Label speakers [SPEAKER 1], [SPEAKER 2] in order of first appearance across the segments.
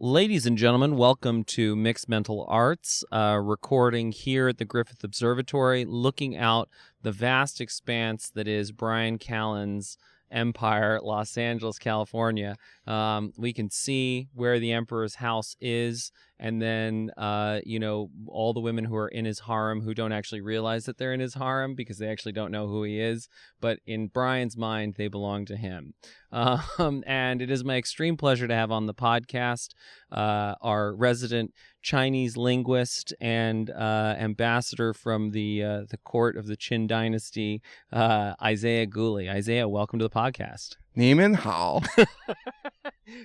[SPEAKER 1] Ladies and gentlemen, welcome to Mixed Mental Arts, recording here at the Griffith Observatory, looking out the vast expanse that is Bryan Callen's empire, Los Angeles, California. We can see where the emperor's house is, and then, all the women who are in his harem who don't actually realize that they're in his harem because they actually don't know who he is. But in Bryan's mind, they belong to him. And it is my extreme pleasure to have on the podcast our resident Chinese linguist and ambassador from the court of the Qin dynasty, Isaiah Gooley. Isaiah, welcome to the podcast.
[SPEAKER 2] 你们好.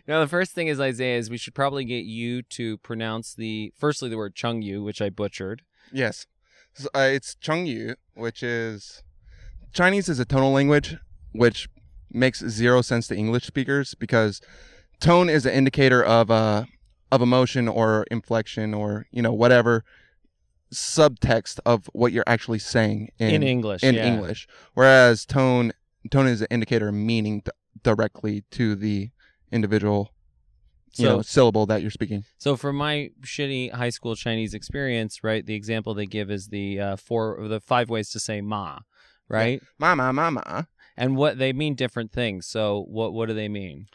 [SPEAKER 1] Now, the first thing is, Isaiah, is we should probably get you to pronounce firstly the word chengyu, which I butchered.
[SPEAKER 2] Yes. So, it's chengyu, which is... Chinese is a tonal language, which makes zero sense to English speakers because tone is an indicator of emotion or inflection or, whatever subtext of what you're actually saying in
[SPEAKER 1] English.
[SPEAKER 2] English. Whereas tone is an indicator of meaning directly to the individual syllable that you're speaking.
[SPEAKER 1] So from my shitty high school Chinese experience, right, the example they give is the 5 ways to say ma, right?
[SPEAKER 2] Yeah. Ma.
[SPEAKER 1] And what they mean different things. So what do they mean?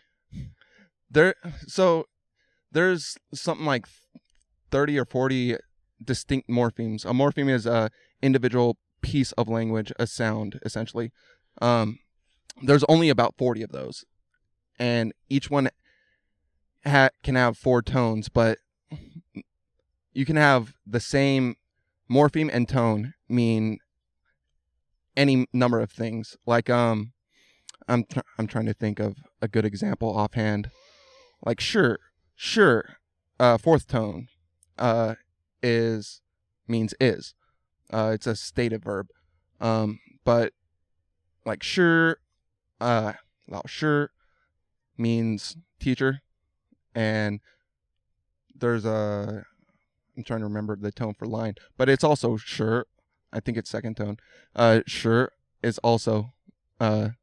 [SPEAKER 2] There's something like 30 or 40 distinct morphemes. A morpheme is a individual piece of language, a sound, essentially. There's only about 40 of those, and each one can have 4 tones, but you can have the same morpheme and tone mean any number of things. Like I'm trying to think of a good example offhand. Like sure. 4th tone means is. It's a stative verb. But like sure, 老师 means teacher, and there's I'm trying to remember the tone for lion, but it's also sure. I think it's 2nd tone. Sure is also a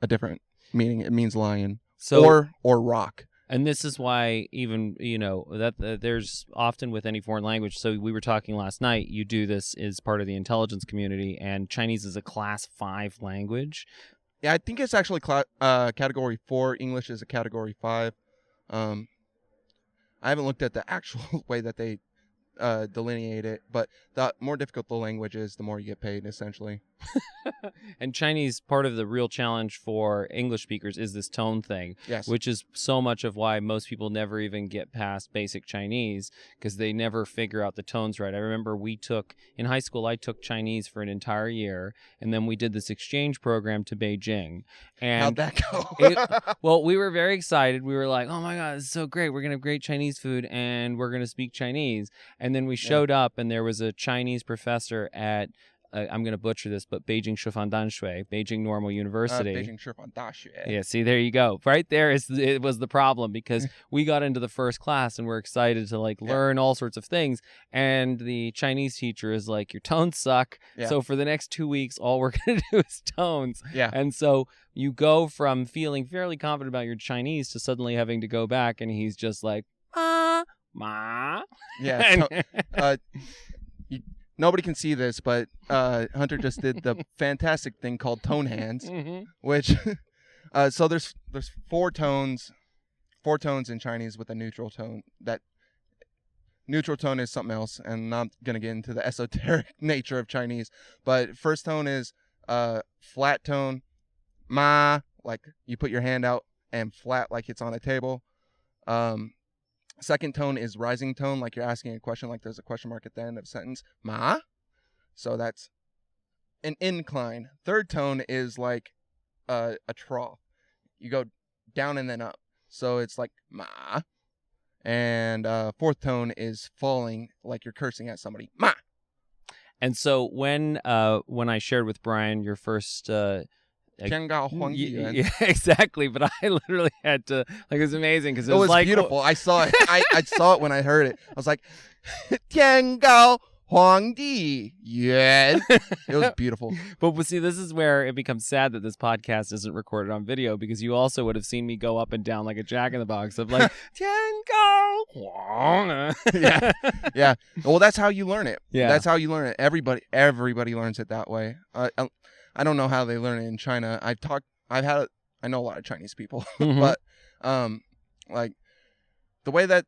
[SPEAKER 2] different meaning. It means lion, or rock.
[SPEAKER 1] And this is why even, that there's often with any foreign language, so we were talking last night, you do this as part of the intelligence community, and Chinese is a class 5 language.
[SPEAKER 2] Yeah, I think it's actually category 4. English is a category 5. I haven't looked at the actual way that they delineate it, but the more difficult the language is, the more you get paid, essentially.
[SPEAKER 1] And Chinese, part of the real challenge for English speakers is this tone thing,
[SPEAKER 2] yes,
[SPEAKER 1] which is so much of why most people never even get past basic Chinese, because they never figure out the tones right. I remember in high school, I took Chinese for an entire year, and then we did this exchange program to Beijing. And
[SPEAKER 2] how'd that go?
[SPEAKER 1] Well, we were very excited. We were like, oh my God, this is so great. We're going to have great Chinese food, and we're going to speak Chinese. And then we showed up, and there was a Chinese professor at I'm going to butcher this, but Beijing Beijing Normal University.
[SPEAKER 2] Beijing Daxue.
[SPEAKER 1] Yeah, see, there you go. Right there it was the problem, because we got into the first class and we're excited to learn all sorts of things, and the Chinese teacher is like, your tones suck. Yeah. So for the next 2 weeks, all we're going to do is tones.
[SPEAKER 2] Yeah.
[SPEAKER 1] And so you go from feeling fairly confident about your Chinese to suddenly having to go back, and he's just like, ma.
[SPEAKER 2] Yeah. Nobody can see this, but Hunter just did the fantastic thing called tone hands, which so there's 4 tones in Chinese with a neutral tone. That neutral tone is something else, and I'm not gonna get into the esoteric nature of Chinese. But first tone is flat tone, ma, like you put your hand out, and flat like it's on a table. Second tone is rising tone, like you're asking a question, like there's a question mark at the end of a sentence. Ma. So that's an incline. Third tone is like a trough. You go down and then up. So it's like ma. And 4th tone is falling, like you're cursing at somebody. Ma.
[SPEAKER 1] And so when I shared with Bryan your first...
[SPEAKER 2] Yeah,
[SPEAKER 1] exactly. But I literally had to, it was amazing, because
[SPEAKER 2] it was
[SPEAKER 1] like
[SPEAKER 2] beautiful. I saw it. I saw it when I heard it. I was like, 天高 Huangdi, yes. It was beautiful.
[SPEAKER 1] But see, this is where it becomes sad that this podcast isn't recorded on video, because you also would have seen me go up and down like a jack in the box of like, Tiango, Huang.
[SPEAKER 2] Yeah. Well, that's how you learn it.
[SPEAKER 1] Yeah.
[SPEAKER 2] That's how you learn it. Everybody learns it that way. I don't know how they learn it in China. I know a lot of Chinese people, but like the way that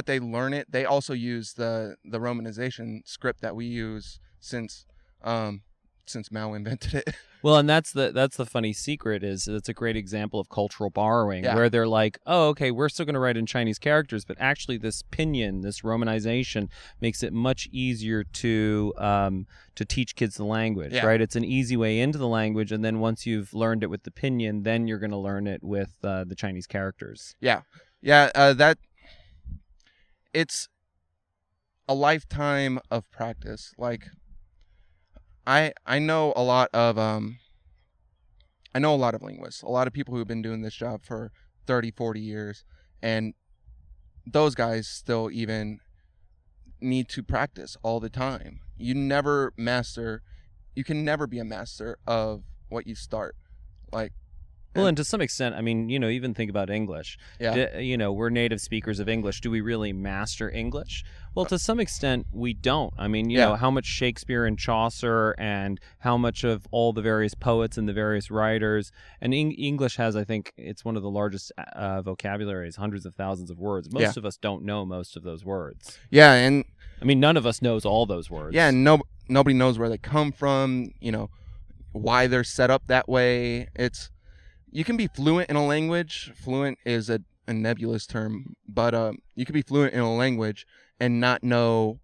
[SPEAKER 2] they learn it, they also use the romanization script that we use since Mao invented it.
[SPEAKER 1] Well, and that's the funny secret, is it's a great example of cultural borrowing,
[SPEAKER 2] Yeah.
[SPEAKER 1] where they're like, oh, okay, we're still going to write in Chinese characters, but actually this pinyin, this romanization, makes it much easier to teach kids the language,
[SPEAKER 2] Yeah.
[SPEAKER 1] right? It's an easy way into the language, and then once you've learned it with the pinyin, then you're going to learn it with the Chinese characters.
[SPEAKER 2] Yeah. It's a lifetime of practice. Like, I know a lot of linguists, a lot of people who've been doing this job for 30, 40 years, and those guys still even need to practice all the time. You can never be a master of what you start. Like,
[SPEAKER 1] well, and to some extent, I mean, even think about English.
[SPEAKER 2] Yeah.
[SPEAKER 1] We're native speakers of English. Do we really master English? Well, to some extent, we don't. I mean, you know, how much Shakespeare and Chaucer and how much of all the various poets and the various writers. And English has, I think, it's one of the largest vocabularies, hundreds of thousands of words. Most of us don't know most of those words.
[SPEAKER 2] Yeah, and
[SPEAKER 1] I mean, none of us knows all those words.
[SPEAKER 2] Yeah, nobody knows where they come from, why they're set up that way. You can be fluent in a language. Fluent is a nebulous term, but you can be fluent in a language and not know,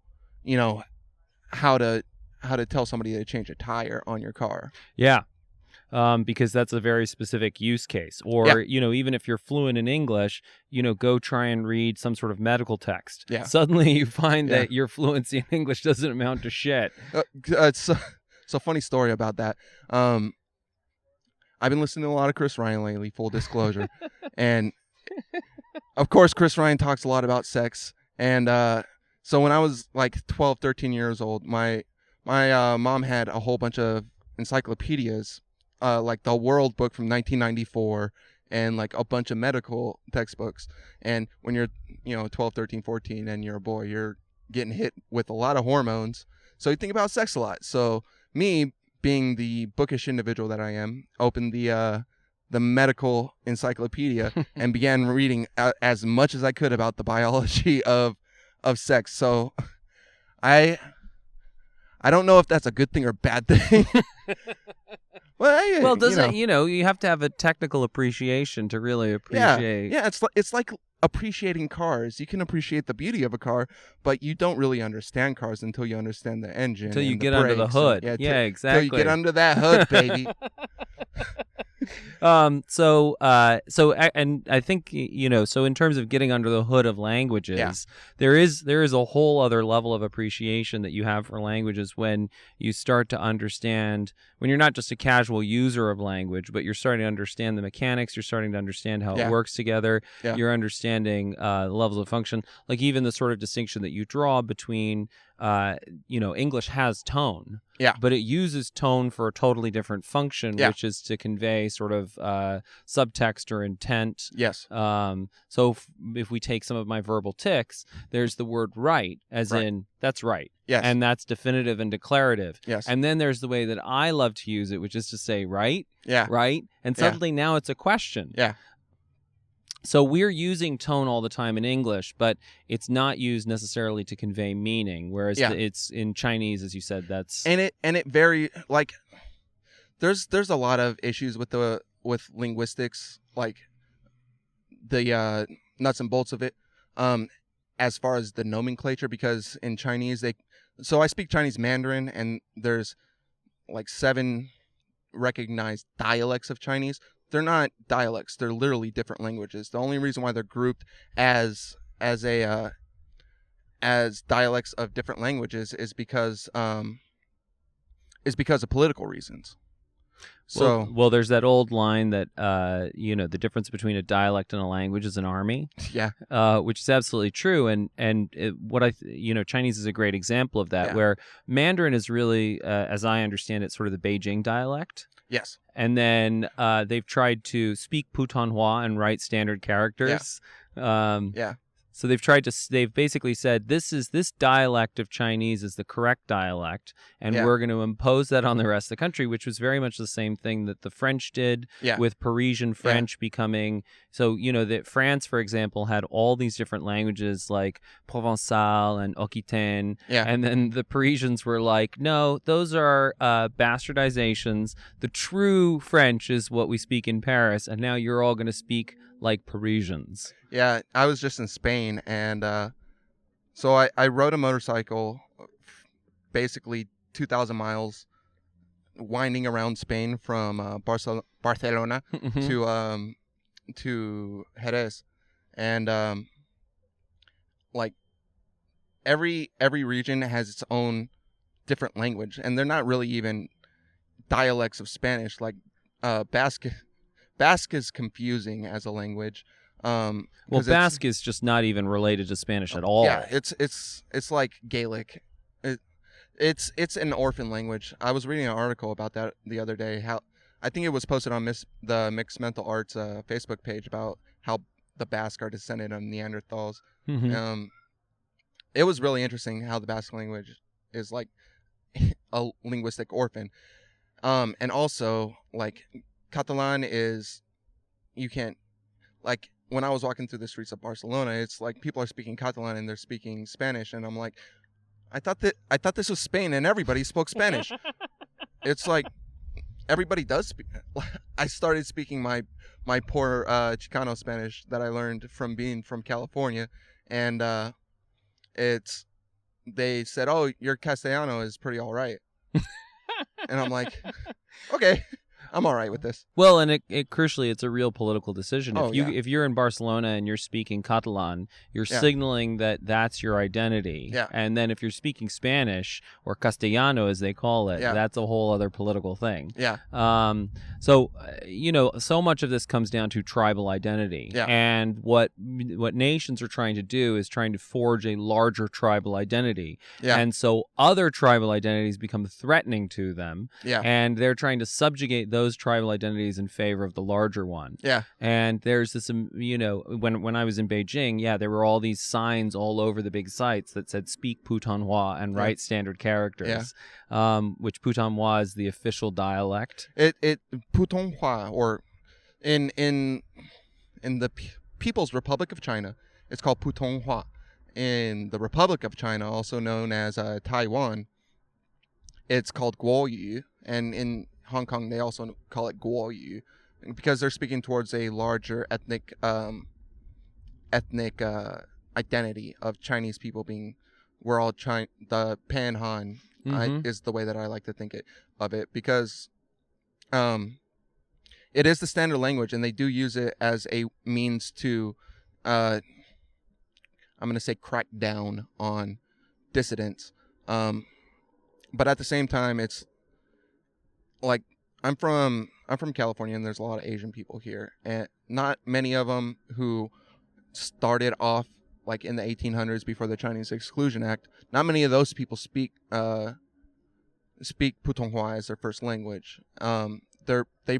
[SPEAKER 2] how to tell somebody to change a tire on your car.
[SPEAKER 1] Yeah. Because that's a very specific use case. Or, even if you're fluent in English, go try and read some sort of medical text.
[SPEAKER 2] Yeah.
[SPEAKER 1] Suddenly you find that your fluency in English doesn't amount to shit.
[SPEAKER 2] It's a funny story about that. I've been listening to a lot of Chris Ryan lately, full disclosure. And, of course, Chris Ryan talks a lot about sex. And so when I was like 12, 13 years old, my mom had a whole bunch of encyclopedias, like the World Book from 1994 and like a bunch of medical textbooks. And when you're, 12, 13, 14 and you're a boy, you're getting hit with a lot of hormones. So you think about sex a lot. So me, being the bookish individual that I am, opened the medical encyclopedia and began reading as much as I could about the biology of sex. So I don't know if that's a good thing or bad thing.
[SPEAKER 1] Well, doesn't you have to have a technical appreciation to really appreciate.
[SPEAKER 2] Yeah, it's like appreciating cars. You can appreciate the beauty of a car, but you don't really understand cars until you understand the engine.
[SPEAKER 1] Until you get under the hood. Exactly.
[SPEAKER 2] Until you get under that hood, baby.
[SPEAKER 1] And I think, so in terms of getting under the hood of languages, there is a whole other level of appreciation that you have for languages when you start to understand, when you're not just a casual user of language, but you're starting to understand the mechanics, you're starting to understand how it works together, you're understanding levels of function, like even the sort of distinction that you draw between, English has tone.
[SPEAKER 2] Yeah.
[SPEAKER 1] But it uses tone for a totally different function, which is to convey sort of subtext or intent.
[SPEAKER 2] Yes.
[SPEAKER 1] So if we take some of my verbal tics, there's the word right, as in that's right.
[SPEAKER 2] Yes.
[SPEAKER 1] And that's definitive and declarative.
[SPEAKER 2] Yes.
[SPEAKER 1] And then there's the way that I love to use it, which is to say right.
[SPEAKER 2] Yeah.
[SPEAKER 1] Right. And suddenly now it's a question.
[SPEAKER 2] Yeah.
[SPEAKER 1] So we're using tone all the time in English, but it's not used necessarily to convey meaning. Whereas it's in Chinese, as you said, that's
[SPEAKER 2] and it very like there's a lot of issues with linguistics, like the nuts and bolts of it, as far as the nomenclature, because in Chinese so I speak Chinese Mandarin, and there's like 7 recognized dialects of Chinese. They're not dialects. They're literally different languages. The only reason why they're grouped as dialects of different languages is because of political reasons. So
[SPEAKER 1] well, there's that old line that the difference between a dialect and a language is an army.
[SPEAKER 2] yeah,
[SPEAKER 1] Which is absolutely true, and Chinese is a great example of that,
[SPEAKER 2] Yeah.
[SPEAKER 1] where Mandarin is really, as I understand it, sort of the Beijing dialect.
[SPEAKER 2] yes,
[SPEAKER 1] And then they've tried to speak Putonghua and write standard characters.
[SPEAKER 2] yeah,
[SPEAKER 1] So they've basically said this dialect of Chinese is the correct dialect, and
[SPEAKER 2] Yeah.
[SPEAKER 1] we're going to impose that on the rest of the country, which was very much the same thing that the French did
[SPEAKER 2] Yeah.
[SPEAKER 1] with Parisian French becoming. So, that France, for example, had all these different languages like Provençal and Occitan.
[SPEAKER 2] Yeah.
[SPEAKER 1] And then the Parisians were like, no, those are bastardizations. The true French is what we speak in Paris, and now you're all going to speak like Parisians.
[SPEAKER 2] Yeah, I was just in Spain, and so I rode a motorcycle basically 2,000 miles winding around Spain from Barcelona to Jerez, and like every region has its own different language, and they're not really even dialects of Spanish. Like Basque is confusing as a language.
[SPEAKER 1] Well, Basque is just not even related to Spanish at all.
[SPEAKER 2] Yeah, it's like Gaelic. It's an orphan language. I was reading an article about that the other day. How I think it was posted on the Mixed Mental Arts Facebook page about how the Basque are descended of Neanderthals.
[SPEAKER 1] Mm-hmm.
[SPEAKER 2] It was really interesting how the Basque language is like a linguistic orphan. And also like Catalan is, you can't, like when I was walking through the streets of Barcelona, it's like people are speaking Catalan and they're speaking Spanish, and I'm like, I thought this was Spain and everybody spoke Spanish. It's like everybody does speak. I started speaking my poor Chicano Spanish that I learned from being from California, and they said, "Oh, your Castellano is pretty all right," and I'm like, okay. I'm all right with this.
[SPEAKER 1] Well, and it crucially, it's a real political decision. If you're in Barcelona and you're speaking Catalan, you're signaling that that's your identity.
[SPEAKER 2] Yeah.
[SPEAKER 1] And then if you're speaking Spanish, or Castellano as they call it, that's a whole other political thing.
[SPEAKER 2] Yeah.
[SPEAKER 1] So so much of this comes down to tribal identity.
[SPEAKER 2] Yeah.
[SPEAKER 1] And what nations are trying to do is trying to forge a larger tribal identity.
[SPEAKER 2] Yeah.
[SPEAKER 1] And so other tribal identities become threatening to them.
[SPEAKER 2] Yeah.
[SPEAKER 1] And they're trying to subjugate those tribal identities in favor of the larger one.
[SPEAKER 2] Yeah.
[SPEAKER 1] And there's this, when I was in Beijing, there were all these signs all over the big sites that said speak Putonghua and write standard characters, which Putonghua is the official dialect.
[SPEAKER 2] It Putonghua, or in the People's Republic of China, it's called Putonghua. In the Republic of China, also known as Taiwan, it's called Guoyu, and in Hong Kong, they also call it Guoyu, because they're speaking towards a larger ethnic identity of Chinese people being, we're all the Pan Han is the way that I like to think of it, because it is the standard language, and they do use it as a means to, I'm going to say, crack down on dissidents. But at the same time, it's like, I'm from California, and there's a lot of Asian people here, and not many of them who started off like in the 1800s before the Chinese Exclusion Act. Not many of those people speak Putonghua as their first language. They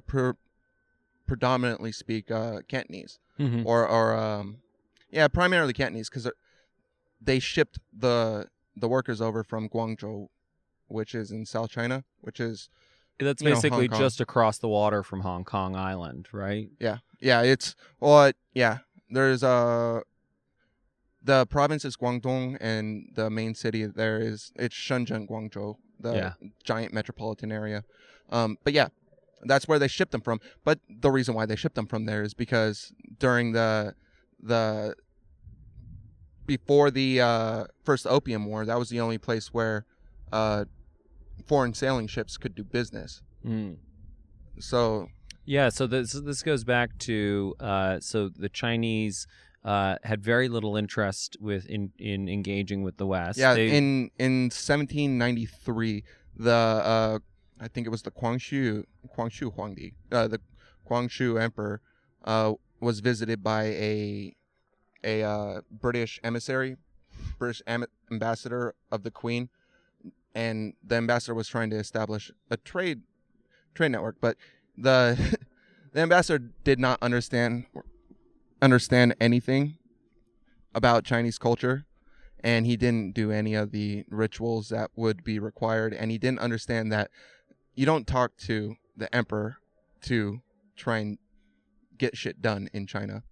[SPEAKER 2] predominantly speak Cantonese, or primarily Cantonese, because they shipped the workers over from Guangzhou, which is in South China, which is,
[SPEAKER 1] that's basically just across the water from Hong Kong Island, right?
[SPEAKER 2] Yeah. There's the province is Guangdong, and the main city there it's Shenzhen, Guangzhou, the giant metropolitan area. But yeah, that's where they shipped them from. But the reason why they shipped them from there is because during before the First Opium War, that was the only place where foreign sailing ships could do business. So
[SPEAKER 1] this goes back to so the Chinese had very little interest in engaging with the West.
[SPEAKER 2] In 1793, the I think it was the Guangxu Huangdi, the Guangxu Emperor, was visited by a British emissary, ambassador of the Queen, and the ambassador was trying to establish a trade network, but the the ambassador did not understand anything about Chinese culture, and he didn't do any of the rituals that would be required, and he didn't understand that you don't talk to the emperor to try and get shit done in China.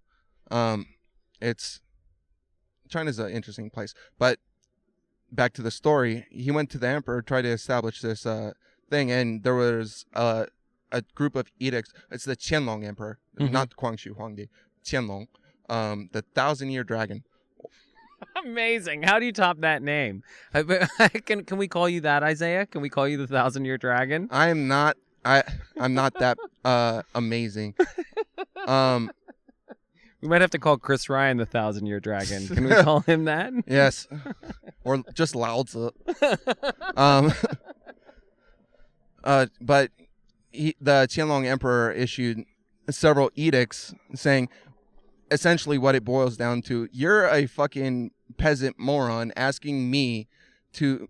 [SPEAKER 2] China's an interesting place, but back to the story, he went to the emperor, tried to establish this thing, and there was a group of edicts. It's the Qianlong Emperor, not Guangxu Huangdi, Qianlong, the 1,000-year dragon.
[SPEAKER 1] Amazing. How do you top that name? Can we call you that, Isaiah? Can we call you the 1,000-year dragon?
[SPEAKER 2] I'm not that amazing.
[SPEAKER 1] We might have to call Chris Ryan the 1,000-year dragon. Can we call him that?
[SPEAKER 2] Yes. Or just Lao Tzu. But the Qianlong Emperor issued several edicts saying, essentially what it boils down to, you're a fucking peasant moron asking me to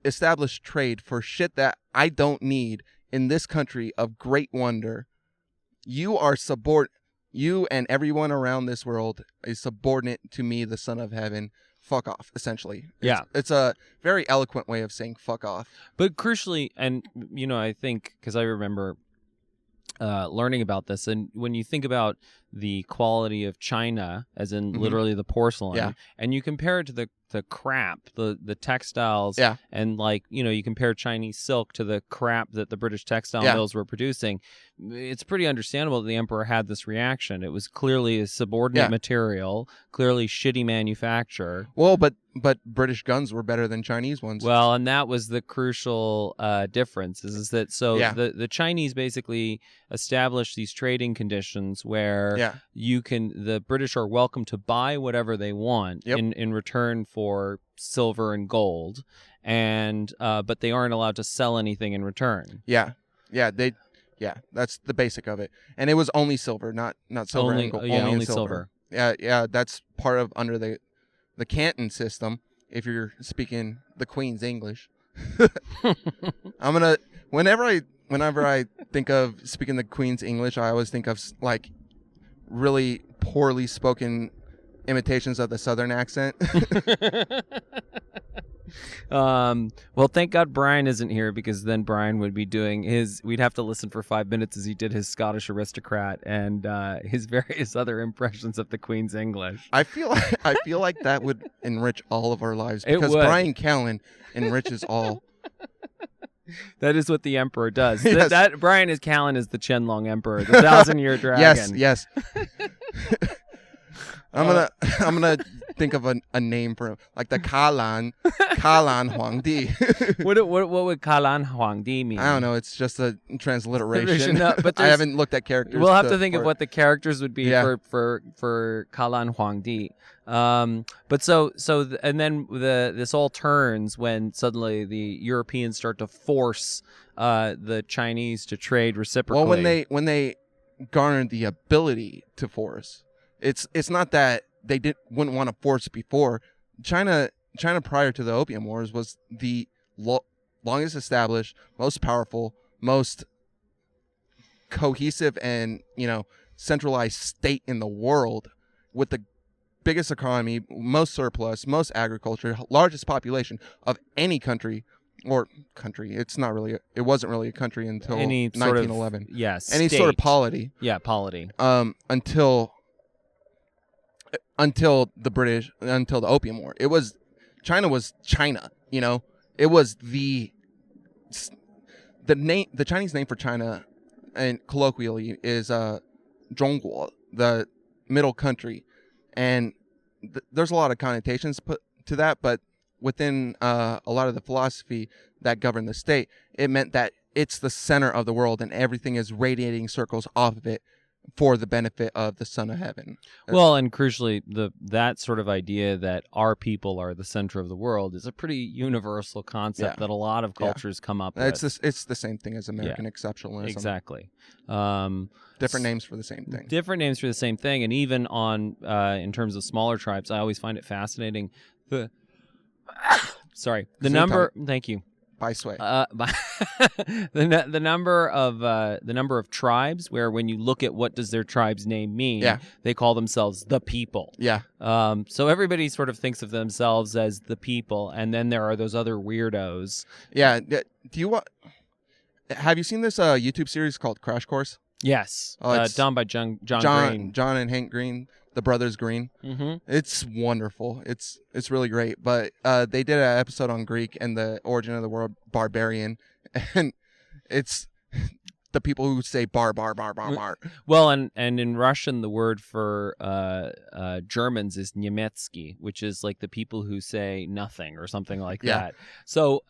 [SPEAKER 2] establish trade for shit that I don't need in this country of great wonder. You and everyone around this world is subordinate to me, the Son of Heaven. Fuck off, essentially. It's a very eloquent way of saying fuck off.
[SPEAKER 1] But crucially, and I think, because I remember learning about this, and when you think about the quality of China, as in literally the porcelain, and you compare it to the crap, the textiles, and you compare Chinese silk to the crap that the British textile mills were producing, it's pretty understandable that the emperor had this reaction. It was clearly a subordinate material, clearly shitty manufacture.
[SPEAKER 2] Well, but British guns were better than Chinese ones.
[SPEAKER 1] Well, and that was the crucial difference, is that the Chinese basically established these trading conditions where the British are welcome to buy whatever they want in return for silver and gold, and but they aren't allowed to sell anything in return.
[SPEAKER 2] That's the basic of it, and it was only silver, not silver and gold. Only silver. That's part of under the Canton system. If you're speaking the Queen's English, whenever I think of speaking the Queen's English, I always think of like really poorly spoken imitations of the Southern accent.
[SPEAKER 1] Well, thank God Brian isn't here, because then Brian would be doing we'd have to listen for 5 minutes as he did his Scottish aristocrat and his various other impressions of the Queen's English.
[SPEAKER 2] I feel like that would enrich all of our lives, because Bryan Callen enriches all.
[SPEAKER 1] That is what the emperor does. Yes. That Bryan Callen is the Qianlong Emperor, the 1,000-year dragon. Yes.
[SPEAKER 2] I'm gonna think of a name for him, like the Callan Huangdi.
[SPEAKER 1] What would Callan Huangdi mean?
[SPEAKER 2] I don't know. It's just a transliteration.
[SPEAKER 1] No, but
[SPEAKER 2] I haven't looked at characters.
[SPEAKER 1] We'll have to think of what the characters would be for Callan Huangdi. And then this all turns when suddenly the Europeans start to force the Chinese to trade reciprocally.
[SPEAKER 2] Well, when they garnered the ability to force. It's not that they wouldn't want to force before. China prior to the Opium Wars was the longest established, most powerful, most cohesive, and centralized state in the world, with the biggest economy, most surplus, most agriculture, largest population of any country. Or country. It wasn't really a country until 1911. Any sort of polity.
[SPEAKER 1] Yeah, polity.
[SPEAKER 2] Until the Opium War. China was China, It was the Chinese name for China, and colloquially, is Zhongguo, the middle country. And there's a lot of connotations put to that, but within a lot of the philosophy that governed the state, it meant that it's the center of the world and everything is radiating circles off of it for the benefit of the Son of Heaven.
[SPEAKER 1] Well, and crucially, that sort of idea that our people are the center of the world is a pretty universal concept that a lot of cultures come up with.
[SPEAKER 2] It's the same thing as American exceptionalism.
[SPEAKER 1] Exactly.
[SPEAKER 2] Different names for the same thing.
[SPEAKER 1] Different names for the same thing, and even on in terms of smaller tribes, I always find it fascinating. The number. Thank you.
[SPEAKER 2] By sway.
[SPEAKER 1] The number of tribes where when you look at what does their tribe's name mean, they call themselves the people.
[SPEAKER 2] Yeah.
[SPEAKER 1] So everybody sort of thinks of themselves as the people, and then there are those other weirdos.
[SPEAKER 2] Yeah. Have you seen this YouTube series called Crash Course?
[SPEAKER 1] Yes. Done by John Green.
[SPEAKER 2] John and Hank Green. The Brothers Green.
[SPEAKER 1] Mm-hmm.
[SPEAKER 2] It's wonderful. It's really great. But they did an episode on Greek and the origin of the word barbarian, and it's the people who say bar.
[SPEAKER 1] Well, and in Russian, the word for Germans is Niemiecki, which is like the people who say nothing or something like that. So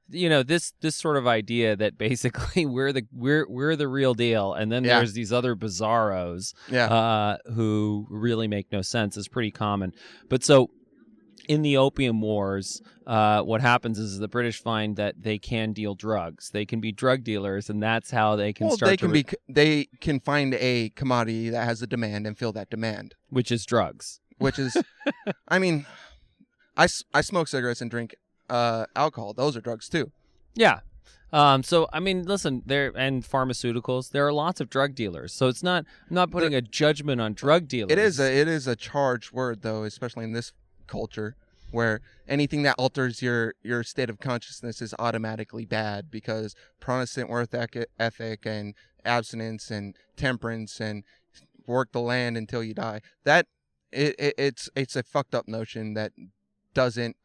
[SPEAKER 1] this sort of idea that basically we're the real deal, and then there's these other bizarros who really make no sense is pretty common. But so in the Opium Wars, what happens is the British find that they can deal drugs. They can be drug dealers, and that's how they can start.
[SPEAKER 2] They can find a commodity that has a demand and fill that demand,
[SPEAKER 1] which is drugs.
[SPEAKER 2] Which is, I mean, I smoke cigarettes and drink alcohol. Those are drugs too.
[SPEAKER 1] Yeah. So I mean, listen, and pharmaceuticals. There are lots of drug dealers. So it's not. I'm not putting a judgment on drug dealers.
[SPEAKER 2] It is a charged word though, especially in this culture, where anything that alters your state of consciousness is automatically bad, because Protestant work ethic and abstinence and temperance and work the land until you die. That it's a fucked up notion that doesn't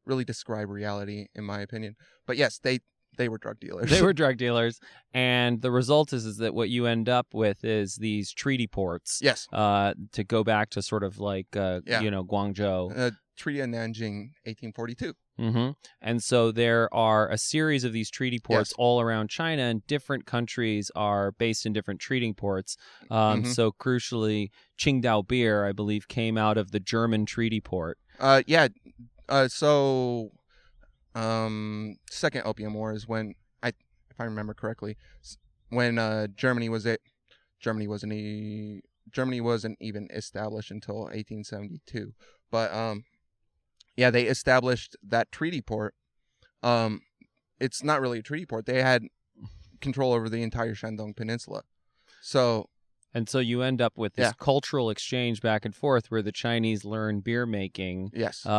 [SPEAKER 2] really describe reality, in my opinion. But yes, they were drug dealers.
[SPEAKER 1] They were drug dealers, and the result is that what you end up with is these treaty ports.
[SPEAKER 2] Yes.
[SPEAKER 1] To go back to sort of like Guangzhou.
[SPEAKER 2] Treaty of Nanjing, 1842.
[SPEAKER 1] Mm-hmm. And so there are a series of these treaty ports all around China, and different countries are based in different treaty ports. So crucially, Qingdao beer, I believe, came out of the German treaty port.
[SPEAKER 2] Second Opium War is when if I remember correctly, when Germany wasn't even established until 1872. But they established that treaty port. It's not really a treaty port. They had control over the entire Shandong Peninsula. So
[SPEAKER 1] you end up with this cultural exchange back and forth where the Chinese learn beer making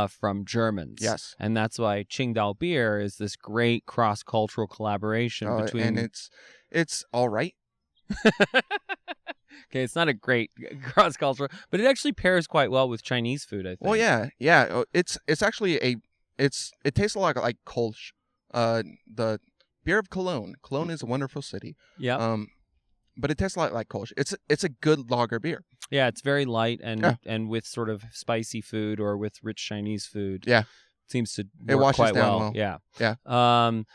[SPEAKER 1] from Germans.
[SPEAKER 2] Yes.
[SPEAKER 1] And that's why Qingdao beer is this great cross-cultural collaboration between...
[SPEAKER 2] And it's all right.
[SPEAKER 1] Okay, it's not a great cross-cultural, but it actually pairs quite well with Chinese food, I think.
[SPEAKER 2] Well, yeah. It's actually it tastes a lot like Kolsch. The beer of Cologne. Cologne is a wonderful city.
[SPEAKER 1] Yeah.
[SPEAKER 2] But it tastes a lot like Kolsch. It's a good lager beer. Yeah,
[SPEAKER 1] it's very light and with sort of spicy food or with rich Chinese food.
[SPEAKER 2] Yeah.
[SPEAKER 1] Seems to
[SPEAKER 2] it
[SPEAKER 1] work
[SPEAKER 2] washes
[SPEAKER 1] quite
[SPEAKER 2] down
[SPEAKER 1] well.
[SPEAKER 2] Yeah.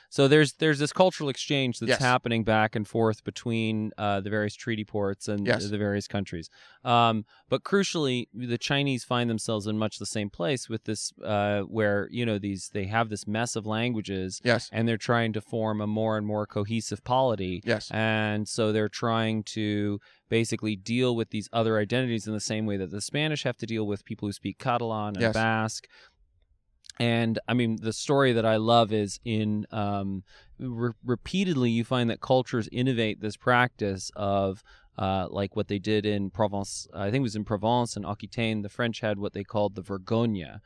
[SPEAKER 1] So there's this cultural exchange that's happening back and forth between the various treaty ports and the various countries. But crucially, the Chinese find themselves in much the same place with this, where they have this mess of languages, and they're trying to form a more and more cohesive polity.
[SPEAKER 2] Yes.
[SPEAKER 1] And so they're trying to basically deal with these other identities in the same way that the Spanish have to deal with people who speak Catalan and Basque. And I mean, the story that I love is in repeatedly you find that cultures innovate this practice of like what they did in Provence. I think it was in Provence and Aquitaine. The French had what they called the vergogne,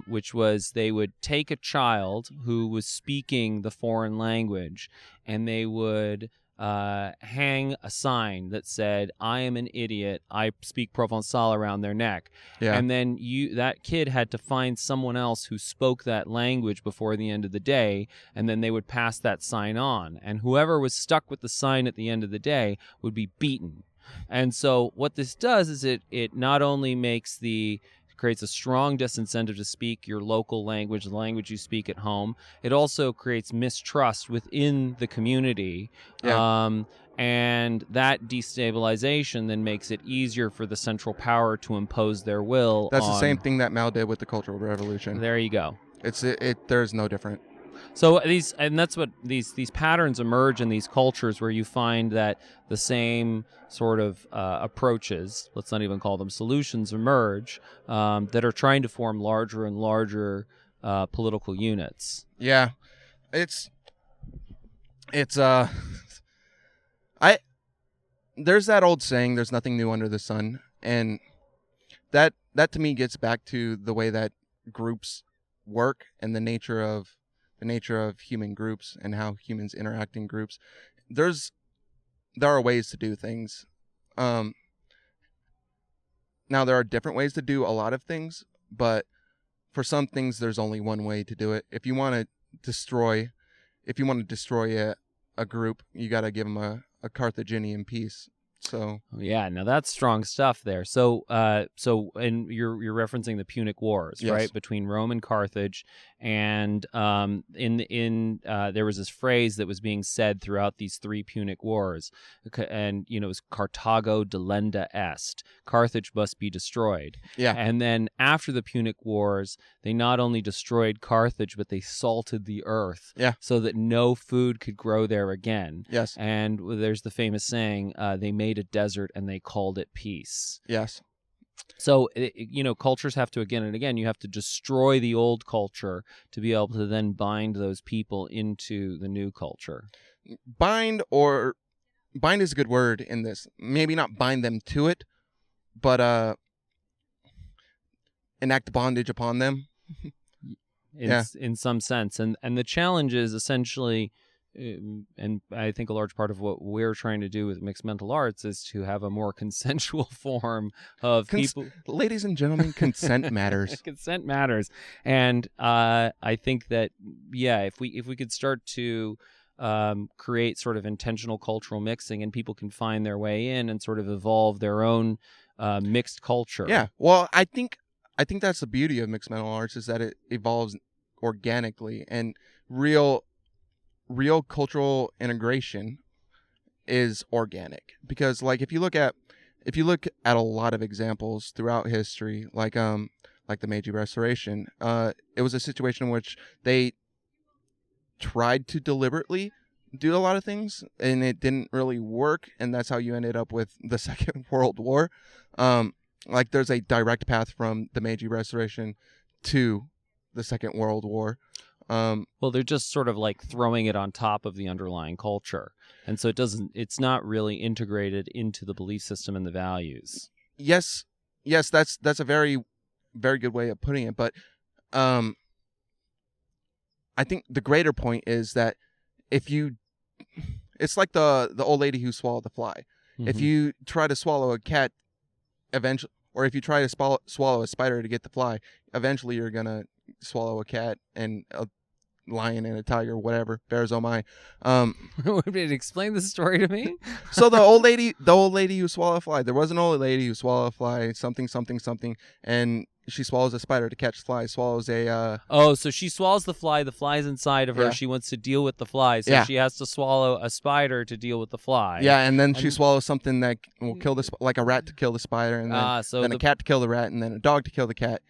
[SPEAKER 1] which was they would take a child who was speaking the foreign language, and they would hang a sign that said, "I am an idiot. I speak Provençal," around their neck. Yeah. And then that kid had to find someone else who spoke that language before the end of the day, and then they would pass that sign on. And whoever was stuck with the sign at the end of the day would be beaten. And so what this does is it not only makes the creates a strong disincentive to speak your local language, the language you speak at home. It also creates mistrust within the community.
[SPEAKER 2] Yeah.
[SPEAKER 1] And that destabilization then makes it easier for the central power to impose their will.
[SPEAKER 2] That's the same thing that Mao did with the Cultural Revolution.
[SPEAKER 1] There you go.
[SPEAKER 2] There's no different.
[SPEAKER 1] So that's what these patterns emerge in these cultures where you find that the same sort of approaches, let's not even call them solutions, emerge that are trying to form larger and larger political units.
[SPEAKER 2] Yeah, it's there's that old saying, there's nothing new under the sun, and that to me gets back to the way that groups work and the nature of human groups and how humans interact in groups. There are ways to do things. Now there are different ways to do a lot of things, but for some things there's only one way to do it. If you want to destroy a group, you got to give them a Carthaginian peace. So
[SPEAKER 1] yeah, now that's strong stuff there. So and you're referencing the Punic Wars,
[SPEAKER 2] yes.
[SPEAKER 1] right, between Rome and Carthage, and there was this phrase that was being said throughout these 3 Punic Wars, and it was Carthago delenda est. Carthage must be destroyed.
[SPEAKER 2] Yeah.
[SPEAKER 1] And then after the Punic Wars, they not only destroyed Carthage, but they salted the earth,
[SPEAKER 2] yeah, so
[SPEAKER 1] that no food could grow there again.
[SPEAKER 2] Yes.
[SPEAKER 1] And there's the famous saying, they made a desert and they called it peace.
[SPEAKER 2] Yes.
[SPEAKER 1] So, cultures have to, again and again, you have to destroy the old culture to be able to then bind those people into the new culture.
[SPEAKER 2] Bind is a good word in this. Maybe not bind them to it, but enact bondage upon them.
[SPEAKER 1] In some sense. And the challenge is essentially, and I think a large part of what we're trying to do with mixed mental arts is to have a more consensual form of people.
[SPEAKER 2] Ladies and gentlemen, consent matters.
[SPEAKER 1] Consent matters. And I think that, if we could start to create sort of intentional cultural mixing, and people can find their way in and sort of evolve their own mixed culture.
[SPEAKER 2] Yeah. Well, I think that's the beauty of mixed mental arts, is that it evolves organically, and real cultural integration is organic. Because like if you look at a lot of examples throughout history, like the Meiji Restoration, it was a situation in which they tried to deliberately do a lot of things and it didn't really work, and that's how you ended up with the Second World War. Like there's a direct path from the Meiji Restoration to the Second World War.
[SPEAKER 1] Well, they're just sort of like throwing it on top of the underlying culture, and so it's not really integrated into the belief system and the values. Yes,
[SPEAKER 2] that's a very, very good way of putting it. But I think the greater point is that it's like the old lady who swallowed the fly. Mm-hmm. If you try to swallow a cat, eventually, or if you try to swallow a spider to get the fly, eventually you're gonna swallow a cat and a lion and a tiger, whatever. Bears oh my.
[SPEAKER 1] Explain the story to me.
[SPEAKER 2] So the old lady who swallowed a fly. There was an old lady who swallowed a fly, something, and she swallows a spider to catch flies. Swallows a.
[SPEAKER 1] So she swallows the fly. The fly's inside of her.
[SPEAKER 2] Yeah.
[SPEAKER 1] She wants to deal with the fly, so she has to swallow a spider to deal with the fly.
[SPEAKER 2] Yeah, and then she swallows something that will kill like a rat to kill the spider, and then a cat to kill the rat, and then a dog to kill the cat.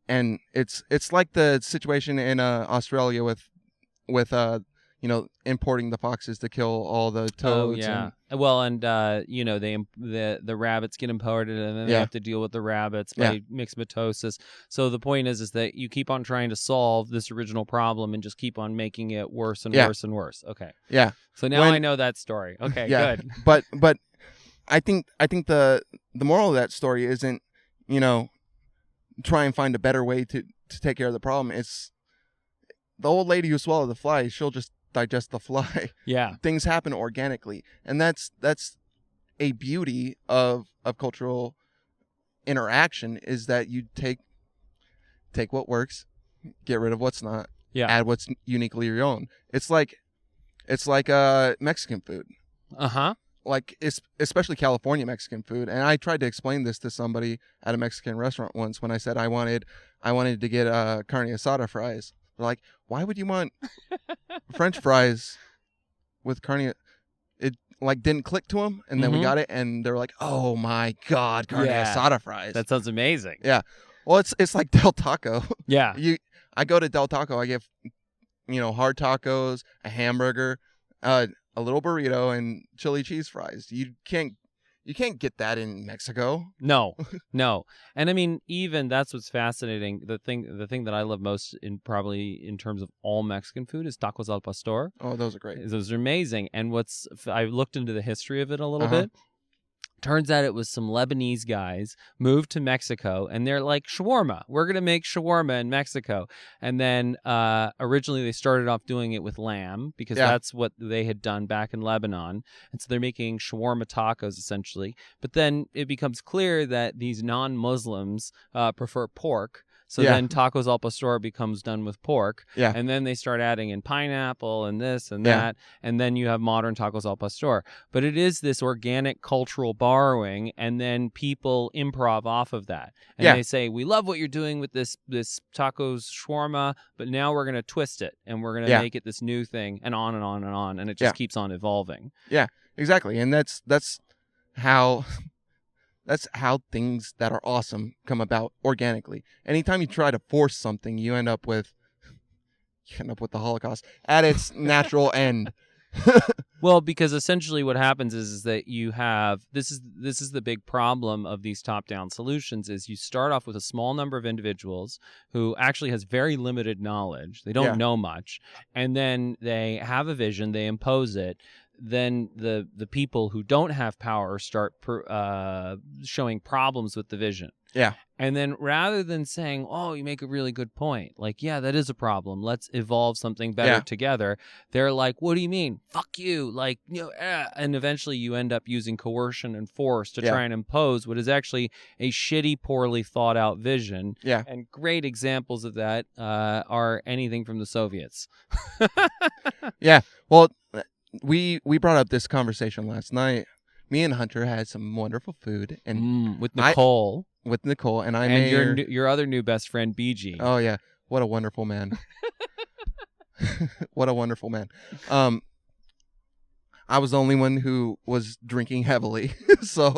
[SPEAKER 2] And it's like the situation in Australia with importing the foxes to kill all the toads.
[SPEAKER 1] Oh yeah. The rabbits get imported, and then they have to deal with the rabbits by myxomatosis. So the point is that you keep on trying to solve this original problem and just keep on making it worse and worse and worse. Okay.
[SPEAKER 2] Yeah.
[SPEAKER 1] So now I know that story. Okay.
[SPEAKER 2] Yeah.
[SPEAKER 1] Good.
[SPEAKER 2] But I think the moral of that story isn't try and find a better way to take care of the problem. It's the old lady who swallowed the fly, she'll just digest the fly.
[SPEAKER 1] Yeah.
[SPEAKER 2] Things happen organically. And that's a beauty of cultural interaction, is that you take what works, get rid of what's not, add what's uniquely your own. It's like Mexican food.
[SPEAKER 1] Uh-huh.
[SPEAKER 2] like especially California Mexican food. And I tried to explain this to somebody at a Mexican restaurant once when I said I wanted to get carne asada fries. They're like, why would you want French fries with carne? It like didn't click to them, and then we got it, and they were like, oh my god, carne asada fries.
[SPEAKER 1] That sounds amazing.
[SPEAKER 2] Yeah. Well, it's like Del Taco.
[SPEAKER 1] Yeah.
[SPEAKER 2] I go to Del Taco, I get hard tacos, a hamburger, a little burrito, and chili cheese fries. You can't get that in Mexico.
[SPEAKER 1] No. And I mean, even that's what's fascinating. The thing that I love most in terms of all Mexican food is tacos al pastor.
[SPEAKER 2] Oh, those are great.
[SPEAKER 1] Those are amazing. And I looked into the history of it a little bit. Turns out it was some Lebanese guys moved to Mexico, and they're like, shawarma. We're going to make shawarma in Mexico. And then originally they started off doing it with lamb because that's what they had done back in Lebanon. And so they're making shawarma tacos, essentially. But then it becomes clear that these non-Muslims prefer pork. So then tacos al pastor becomes done with pork. Yeah. And then they start adding in pineapple and this and that. And then you have modern tacos al pastor. But it is this organic cultural borrowing, and then people improv off of that. And they say, we love what you're doing with this tacos shawarma, but now we're going to twist it and we're going to make it this new thing, and on and on and on. And it just keeps on evolving. Yeah,
[SPEAKER 2] exactly. And that's how... That's how things that are awesome come about organically. Anytime you try to force something, you end up with the Holocaust at its natural end.
[SPEAKER 1] Well, because essentially what happens is that you have this is the big problem of these top-down solutions is you start off with a small number of individuals who actually has very limited knowledge. They don't know much, and then they have a vision, they impose it. Then the people who don't have power start showing problems with the vision. Yeah. And then rather than saying, oh, you make a really good point, like, yeah, that is a problem, let's evolve something better together, they're like, what do you mean? Fuck you. Like, and eventually you end up using coercion and force to try and impose what is actually a shitty, poorly thought out vision. Yeah. And great examples of that are anything from the Soviets.
[SPEAKER 2] Yeah. Well, we brought up this conversation last night. Me and Hunter had some wonderful food, and
[SPEAKER 1] with Nicole,
[SPEAKER 2] and I
[SPEAKER 1] made your other new best friend BG.
[SPEAKER 2] Oh yeah, what a wonderful man! What a wonderful man. I was the only one who was drinking heavily, so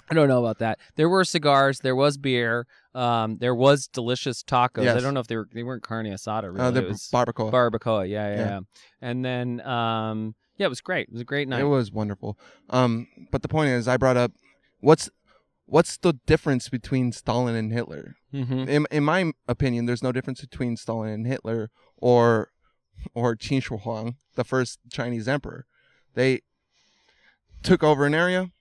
[SPEAKER 1] I don't know about that. There were cigars, there was beer, there was delicious tacos. Yes. I don't know if they weren't carne asada. Really,
[SPEAKER 2] it was barbacoa.
[SPEAKER 1] Barbacoa, yeah. And then it was great. It was a great night.
[SPEAKER 2] It was wonderful. But the point is, I brought up what's the difference between Stalin and Hitler? Mm-hmm. In my opinion, there's no difference between Stalin and Hitler or Qin Shi Huang, the first Chinese emperor. They took over an area,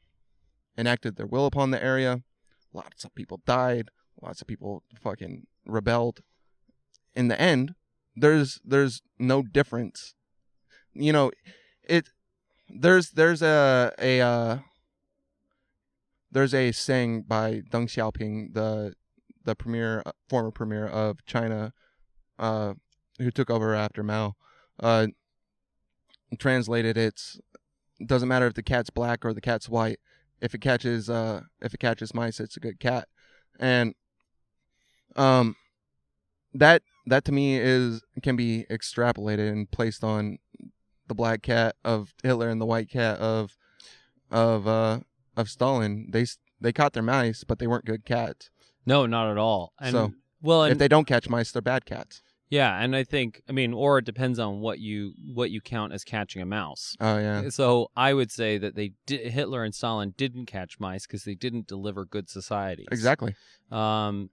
[SPEAKER 2] enacted their will upon the area. Lots of people died. Lots of people fucking rebelled. In the end, there's no difference. There's a saying by Deng Xiaoping, the former premier of China, who took over after Mao. Translated, it doesn't matter if the cat's black or the cat's white. If it catches mice, it's a good cat. And that to me can be extrapolated and placed on the black cat of Hitler and the white cat of Stalin. They caught their mice, but they weren't good cats.
[SPEAKER 1] No, not at all. And,
[SPEAKER 2] if they don't catch mice, they're bad cats.
[SPEAKER 1] Yeah, and I think, or it depends on what you count as catching a mouse.
[SPEAKER 2] Oh yeah.
[SPEAKER 1] So I would say that Hitler and Stalin didn't catch mice because they didn't deliver good societies.
[SPEAKER 2] Exactly.
[SPEAKER 1] What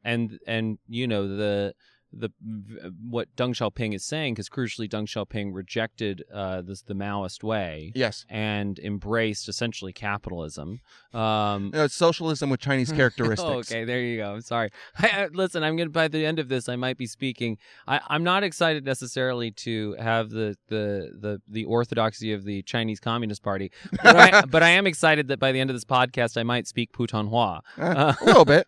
[SPEAKER 1] Deng Xiaoping is saying, because crucially Deng Xiaoping rejected the Maoist way, yes, and embraced essentially capitalism.
[SPEAKER 2] It's socialism with Chinese characteristics.
[SPEAKER 1] Okay, there you go. I'm sorry. Listen, by the end of this, I might be speaking. I'm not excited necessarily to have the orthodoxy of the Chinese Communist Party, but I am excited that by the end of this podcast, I might speak Putonghua.
[SPEAKER 2] A little bit.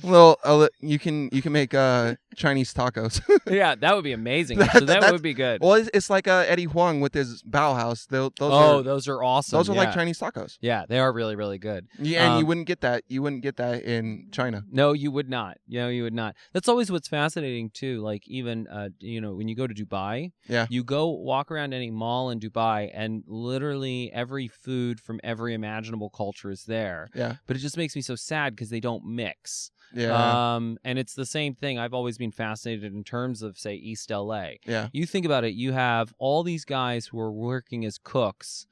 [SPEAKER 2] Well, you can make Chinese tacos.
[SPEAKER 1] Yeah, that would be amazing. Actually, that would be good.
[SPEAKER 2] Well, it's like Eddie Huang with his Bauhaus.
[SPEAKER 1] Those are awesome.
[SPEAKER 2] Those are like Chinese tacos.
[SPEAKER 1] Yeah, they are really, really good.
[SPEAKER 2] Yeah, and you wouldn't get that. You wouldn't get that in China.
[SPEAKER 1] No, you would not. You would not. That's always what's fascinating too. Like even when you go to Dubai, you go walk around any mall in Dubai, and literally every food from every imaginable culture is there.
[SPEAKER 2] Yeah.
[SPEAKER 1] But it just makes me so sad because they don't mix.
[SPEAKER 2] Yeah.
[SPEAKER 1] And it's the same thing. I've always been fascinated in terms of, say, East LA.
[SPEAKER 2] Yeah.
[SPEAKER 1] You think about it, you have all these guys who are working as cooks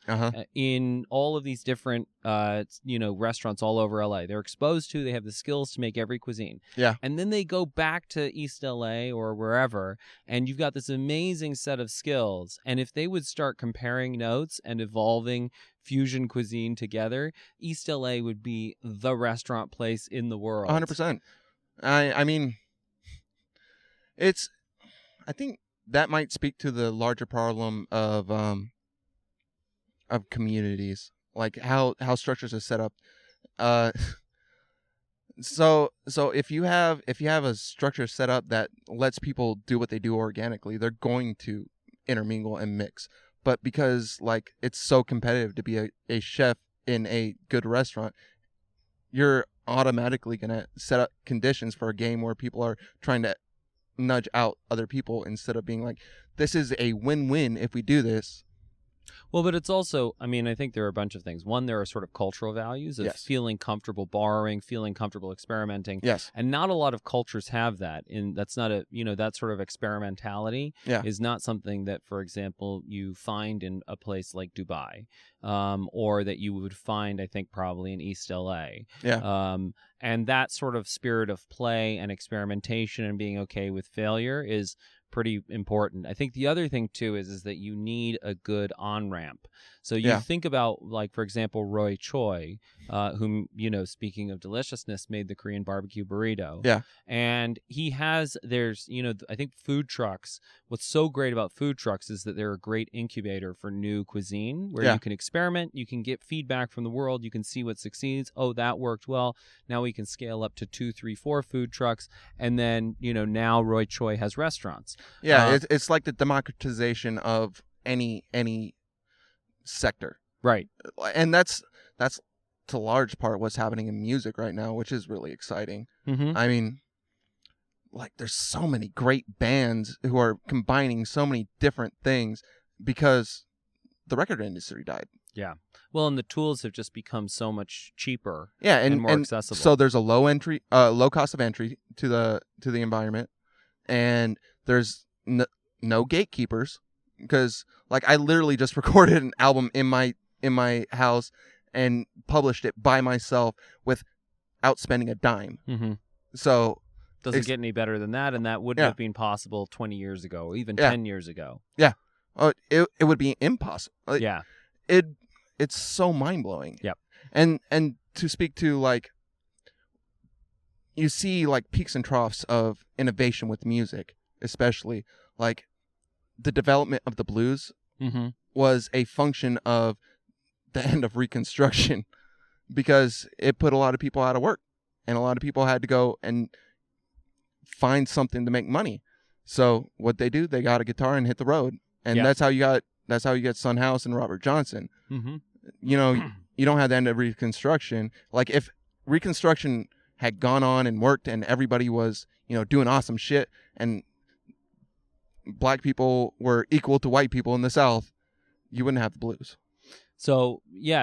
[SPEAKER 1] in all of these different restaurants all over LA. They're exposed to, they have the skills to make every cuisine.
[SPEAKER 2] Yeah.
[SPEAKER 1] And then they go back to East LA or wherever, and you've got this amazing set of skills. And if they would start comparing notes and evolving fusion cuisine together, East LA would be the restaurant place in the world.
[SPEAKER 2] 100%. I mean, I think that might speak to the larger problem of communities, like how structures are set up. So if you have a structure set up that lets people do what they do organically, they're going to intermingle and mix. But because like it's so competitive to be a chef in a good restaurant, you're automatically going to set up conditions for a game where people are trying to nudge out other people instead of being like, this is a win-win if we do this.
[SPEAKER 1] Well, but it's also, I mean, I think there are a bunch of things. One, there are sort of cultural values of feeling comfortable borrowing, feeling comfortable experimenting.
[SPEAKER 2] Yes.
[SPEAKER 1] And not a lot of cultures have that. That's not that sort of experimentality is not something that, for example, you find in a place like Dubai, or that you would find, I think, probably in East LA.
[SPEAKER 2] Yeah.
[SPEAKER 1] And that sort of spirit of play and experimentation and being okay with failure is pretty important. I think the other thing too is that you need a good on-ramp. So you think about, like, for example, Roy Choi, whom, speaking of deliciousness, made the Korean barbecue burrito.
[SPEAKER 2] Yeah.
[SPEAKER 1] And there's I think food trucks, what's so great about food trucks is that they're a great incubator for new cuisine where you can experiment, you can get feedback from the world, you can see what succeeds. Oh, that worked well. Now we can scale up to 2, 3, 4 food trucks. And then, now Roy Choi has restaurants.
[SPEAKER 2] Yeah, it's like the democratization of any sector.
[SPEAKER 1] Right.
[SPEAKER 2] And that's to large part what's happening in music right now, which is really exciting.
[SPEAKER 1] Mm-hmm.
[SPEAKER 2] I mean, like, there's so many great bands who are combining so many different things because the record industry died.
[SPEAKER 1] Yeah. Well, and the tools have just become so much cheaper.
[SPEAKER 2] Yeah,
[SPEAKER 1] and more accessible.
[SPEAKER 2] So there's a low cost of entry to the environment, and there's no gatekeepers. Because, like, I literally just recorded an album in my house and published it by myself without spending a dime.
[SPEAKER 1] Mm-hmm.
[SPEAKER 2] So
[SPEAKER 1] doesn't get any better than that, and that wouldn't have been possible 20 years ago, or even 10 years ago.
[SPEAKER 2] Yeah, it would be impossible. Like,
[SPEAKER 1] yeah,
[SPEAKER 2] it's so mind blowing.
[SPEAKER 1] Yep.
[SPEAKER 2] And to speak to, like, you see like peaks and troughs of innovation with music, especially like. The development of the blues was a function of the end of Reconstruction because it put a lot of people out of work and a lot of people had to go and find something to make money. So what they do, they got a guitar and hit the road. And that's how you get Son House and Robert Johnson.
[SPEAKER 1] Mm-hmm.
[SPEAKER 2] You don't have the end of Reconstruction. Like, if Reconstruction had gone on and worked and everybody was, doing awesome shit and black people were equal to white people in the South, you wouldn't have the blues.
[SPEAKER 1] So,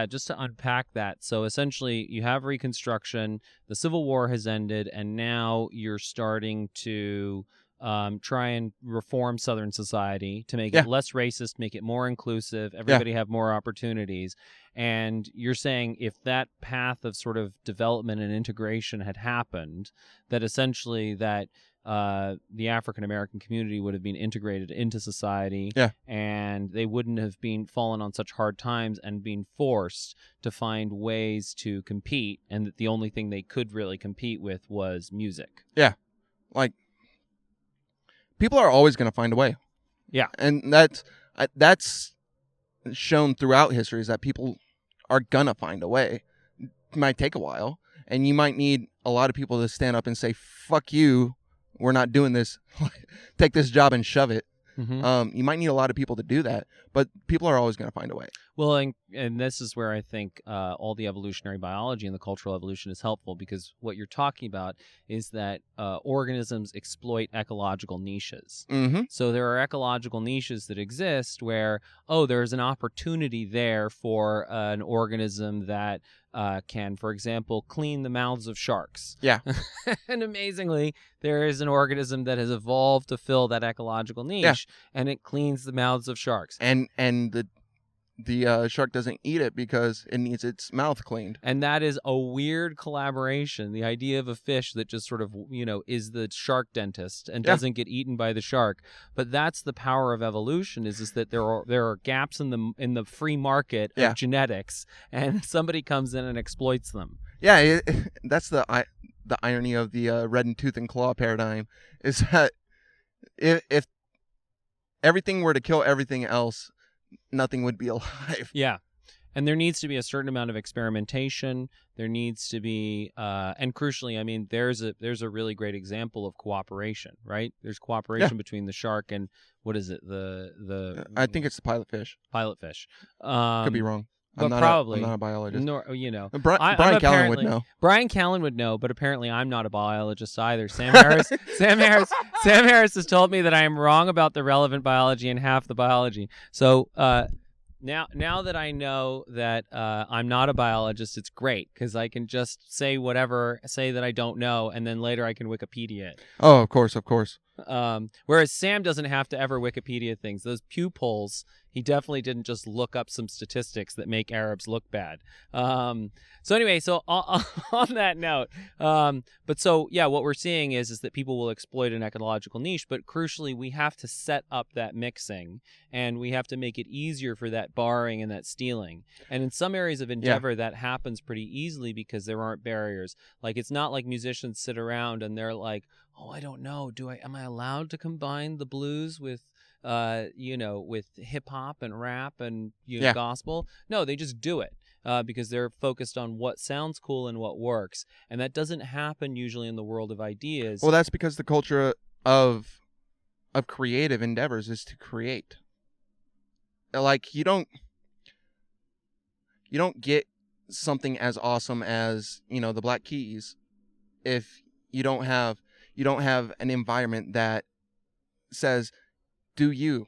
[SPEAKER 1] just to unpack that. So, essentially, you have Reconstruction, the Civil War has ended, and now you're starting to try and reform Southern society to make it less racist, make it more inclusive, everybody have more opportunities. And you're saying if that path of sort of development and integration had happened, that essentially that the African American community would have been integrated into society, and they wouldn't have been fallen on such hard times and been forced to find ways to compete, and that the only thing they could really compete with was music.
[SPEAKER 2] Yeah, like, people are always going to find a way.
[SPEAKER 1] Yeah,
[SPEAKER 2] and that's shown throughout history, is that people are gonna find a way. It might take a while, and you might need a lot of people to stand up and say, "Fuck you, we're not doing this. Take this job and shove it." You might need a lot of people to do that, but people are always going to find a way.
[SPEAKER 1] Well, and this is where I think all the evolutionary biology and the cultural evolution is helpful, because what you're talking about is that organisms exploit ecological niches. So there are ecological niches that exist where, there's an opportunity there for an organism that can, for example, clean the mouths of sharks.
[SPEAKER 2] Yeah.
[SPEAKER 1] And amazingly, there is an organism that has evolved to fill that ecological niche, and it cleans the mouths of sharks.
[SPEAKER 2] And the shark doesn't eat it because it needs its mouth cleaned.
[SPEAKER 1] And that is a weird collaboration. The idea of a fish that just sort of, is the shark dentist and doesn't get eaten by the shark. But that's the power of evolution, is that there are gaps in the free market of genetics, and somebody comes in and exploits them.
[SPEAKER 2] Yeah, that's the irony of the red and tooth and claw paradigm, is that if everything were to kill everything else, nothing would be alive.
[SPEAKER 1] Yeah. And there needs to be a certain amount of experimentation. There needs to be, and crucially, I mean, there's a really great example of cooperation, right? There's cooperation between the shark and, what is it?
[SPEAKER 2] I think it's the pilot fish.
[SPEAKER 1] Pilot fish.
[SPEAKER 2] Could be wrong. I'm not a biologist. Bryan Callen would know.
[SPEAKER 1] Bryan Callen would know, but apparently I'm not a biologist either. Sam Harris has told me that I am wrong about the relevant biology and half the biology. So now that I know that I'm not a biologist, it's great, because I can just say that I don't know, and then later I can Wikipedia it.
[SPEAKER 2] Oh, of course.
[SPEAKER 1] Whereas Sam doesn't have to ever Wikipedia things. Those Pew polls, he definitely didn't just look up some statistics that make Arabs look bad. So anyway, so on that note, what we're seeing is that people will exploit an ecological niche, but crucially, we have to set up that mixing, and we have to make it easier for that borrowing and that stealing. And in some areas of endeavor, that happens pretty easily because there aren't barriers. Like, it's not like musicians sit around and they're like, "Oh, I don't know. Am I allowed to combine the blues with with hip hop and rap and gospel?" No, they just do it because they're focused on what sounds cool and what works, and that doesn't happen usually in the world of ideas.
[SPEAKER 2] Well, that's because the culture of creative endeavors is to create. Like, you don't get something as awesome as the Black Keys if you don't have an environment that says, "Do you?"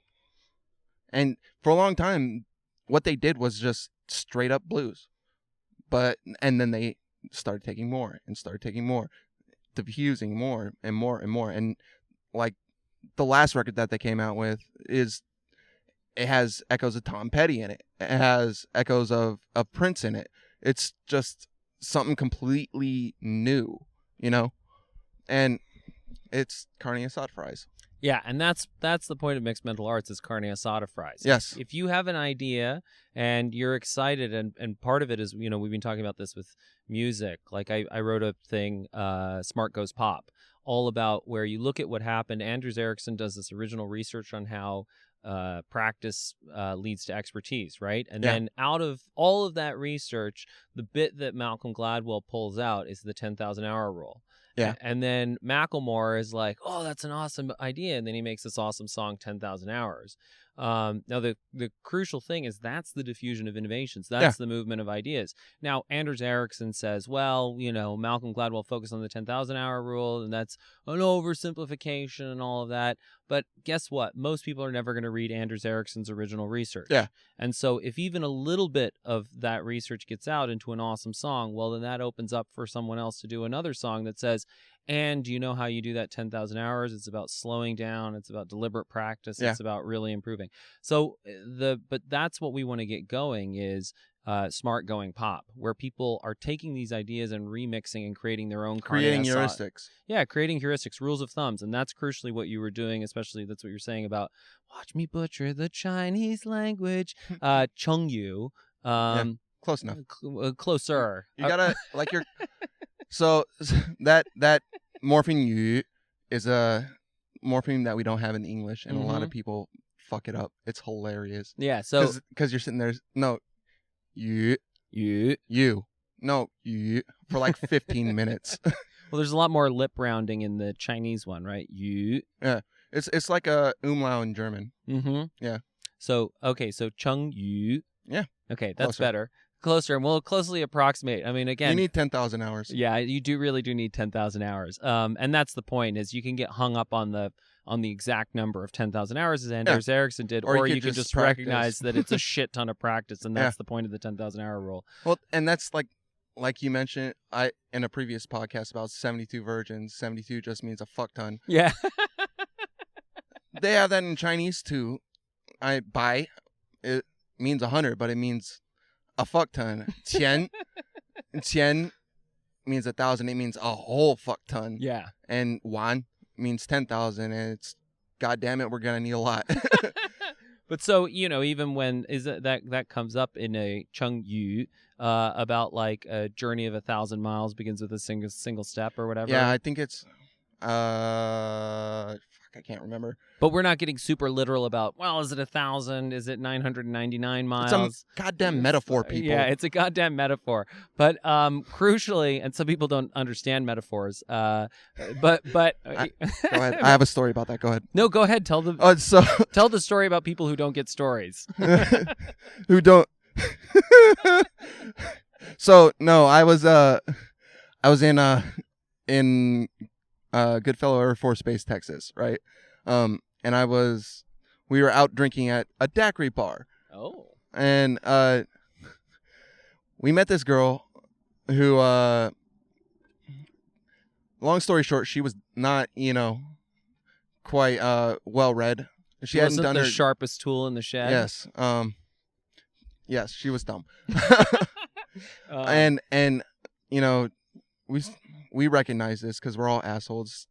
[SPEAKER 2] And for a long time, what they did was just straight up blues. And then they started taking more, diffusing more and more and more. And like the last record that they came out with it has echoes of Tom Petty in it. It has echoes of Prince in it. It's just something completely new, and it's carne asada fries.
[SPEAKER 1] Yeah, and that's the point of mixed mental arts, is carne asada fries.
[SPEAKER 2] Yes.
[SPEAKER 1] If you have an idea and you're excited, and part of it is, we've been talking about this with music. Like I wrote a thing, Smart Goes Pop, all about where you look at what happened. Anders Ericsson does this original research on how practice leads to expertise, right? And then out of all of that research, the bit that Malcolm Gladwell pulls out is the 10,000 hour rule.
[SPEAKER 2] Yeah.
[SPEAKER 1] And then Macklemore is like, "Oh, that's an awesome idea." And then he makes this awesome song, 10,000 Hours. Now, the crucial thing is that's the diffusion of innovations. That's the movement of ideas. Now, Anders Ericsson says, well, Malcolm Gladwell focused on the 10,000 hour rule, and that's an oversimplification and all of that. But guess what? Most people are never going to read Anders Ericsson's original research.
[SPEAKER 2] Yeah.
[SPEAKER 1] And so if even a little bit of that research gets out into an awesome song, well, then that opens up for someone else to do another song that says, "And do you know how you do that 10,000 hours? It's about slowing down. It's about deliberate practice. It's about really improving." So but that's what we want to get going, is smart going pop, where people are taking these ideas and remixing and creating their own
[SPEAKER 2] creating heuristics.
[SPEAKER 1] Yeah, creating heuristics, rules of thumbs, and that's crucially what you were doing. Especially that's what you're saying about "Watch me butcher the Chinese language." chengyu.
[SPEAKER 2] Close enough.
[SPEAKER 1] Closer.
[SPEAKER 2] You gotta like your. So that morpheme yu is a morpheme that we don't have in English, and a lot of people fuck it up. It's hilarious.
[SPEAKER 1] Yeah, so
[SPEAKER 2] because you're sitting there, no, you, no, you for like 15 minutes.
[SPEAKER 1] Well, there's a lot more lip rounding in the Chinese one, right? You.
[SPEAKER 2] Yeah. It's like a umlaut in German.
[SPEAKER 1] Mm-hmm.
[SPEAKER 2] Yeah.
[SPEAKER 1] So, okay, so chengyu.
[SPEAKER 2] Yeah.
[SPEAKER 1] Okay, that's
[SPEAKER 2] Closer.
[SPEAKER 1] better. Closer, and we'll closely approximate. I mean, again,
[SPEAKER 2] You need 10,000 hours.
[SPEAKER 1] yeah, you really do need 10,000 hours. And that's the point, is you can get hung up on the exact number of 10,000 hours, as Anders Ericsson did, or you can just recognize that it's a shit ton of practice, and that's the point of the 10,000 hour rule.
[SPEAKER 2] Well, and that's like you mentioned in a previous podcast about 72 virgins. 72 just means a fuck ton.
[SPEAKER 1] Yeah.
[SPEAKER 2] They have that in Chinese too. Bai, it means 100, but it means a fuck ton. Qian means 1,000. It means a whole fuck ton.
[SPEAKER 1] Yeah.
[SPEAKER 2] And wan means 10,000, and it's, God damn it, we're gonna need a lot.
[SPEAKER 1] But so, even when that comes up in a chengyu about like a journey of 1,000 miles begins with a single step or whatever.
[SPEAKER 2] Yeah, I think it's I can't remember.
[SPEAKER 1] But we're not getting super literal about, well, is it 1,000? Is it 999 miles?
[SPEAKER 2] It's a goddamn metaphor, people.
[SPEAKER 1] Yeah, it's a goddamn metaphor. But crucially, and some people don't understand metaphors. But
[SPEAKER 2] go ahead. I have a story about that. Go ahead.
[SPEAKER 1] No, go ahead. Tell the tell the story about people who don't get stories.
[SPEAKER 2] Who don't. So no, I was in Goodfellow Air Force Base, Texas, right? And we were out drinking at a daiquiri bar.
[SPEAKER 1] Oh.
[SPEAKER 2] And we met this girl who, long story short, she was not, quite well read. She hadn't done
[SPEAKER 1] the
[SPEAKER 2] her
[SPEAKER 1] sharpest tool in the shed.
[SPEAKER 2] Yes. Yes, she was dumb. And we recognize this because we're all assholes,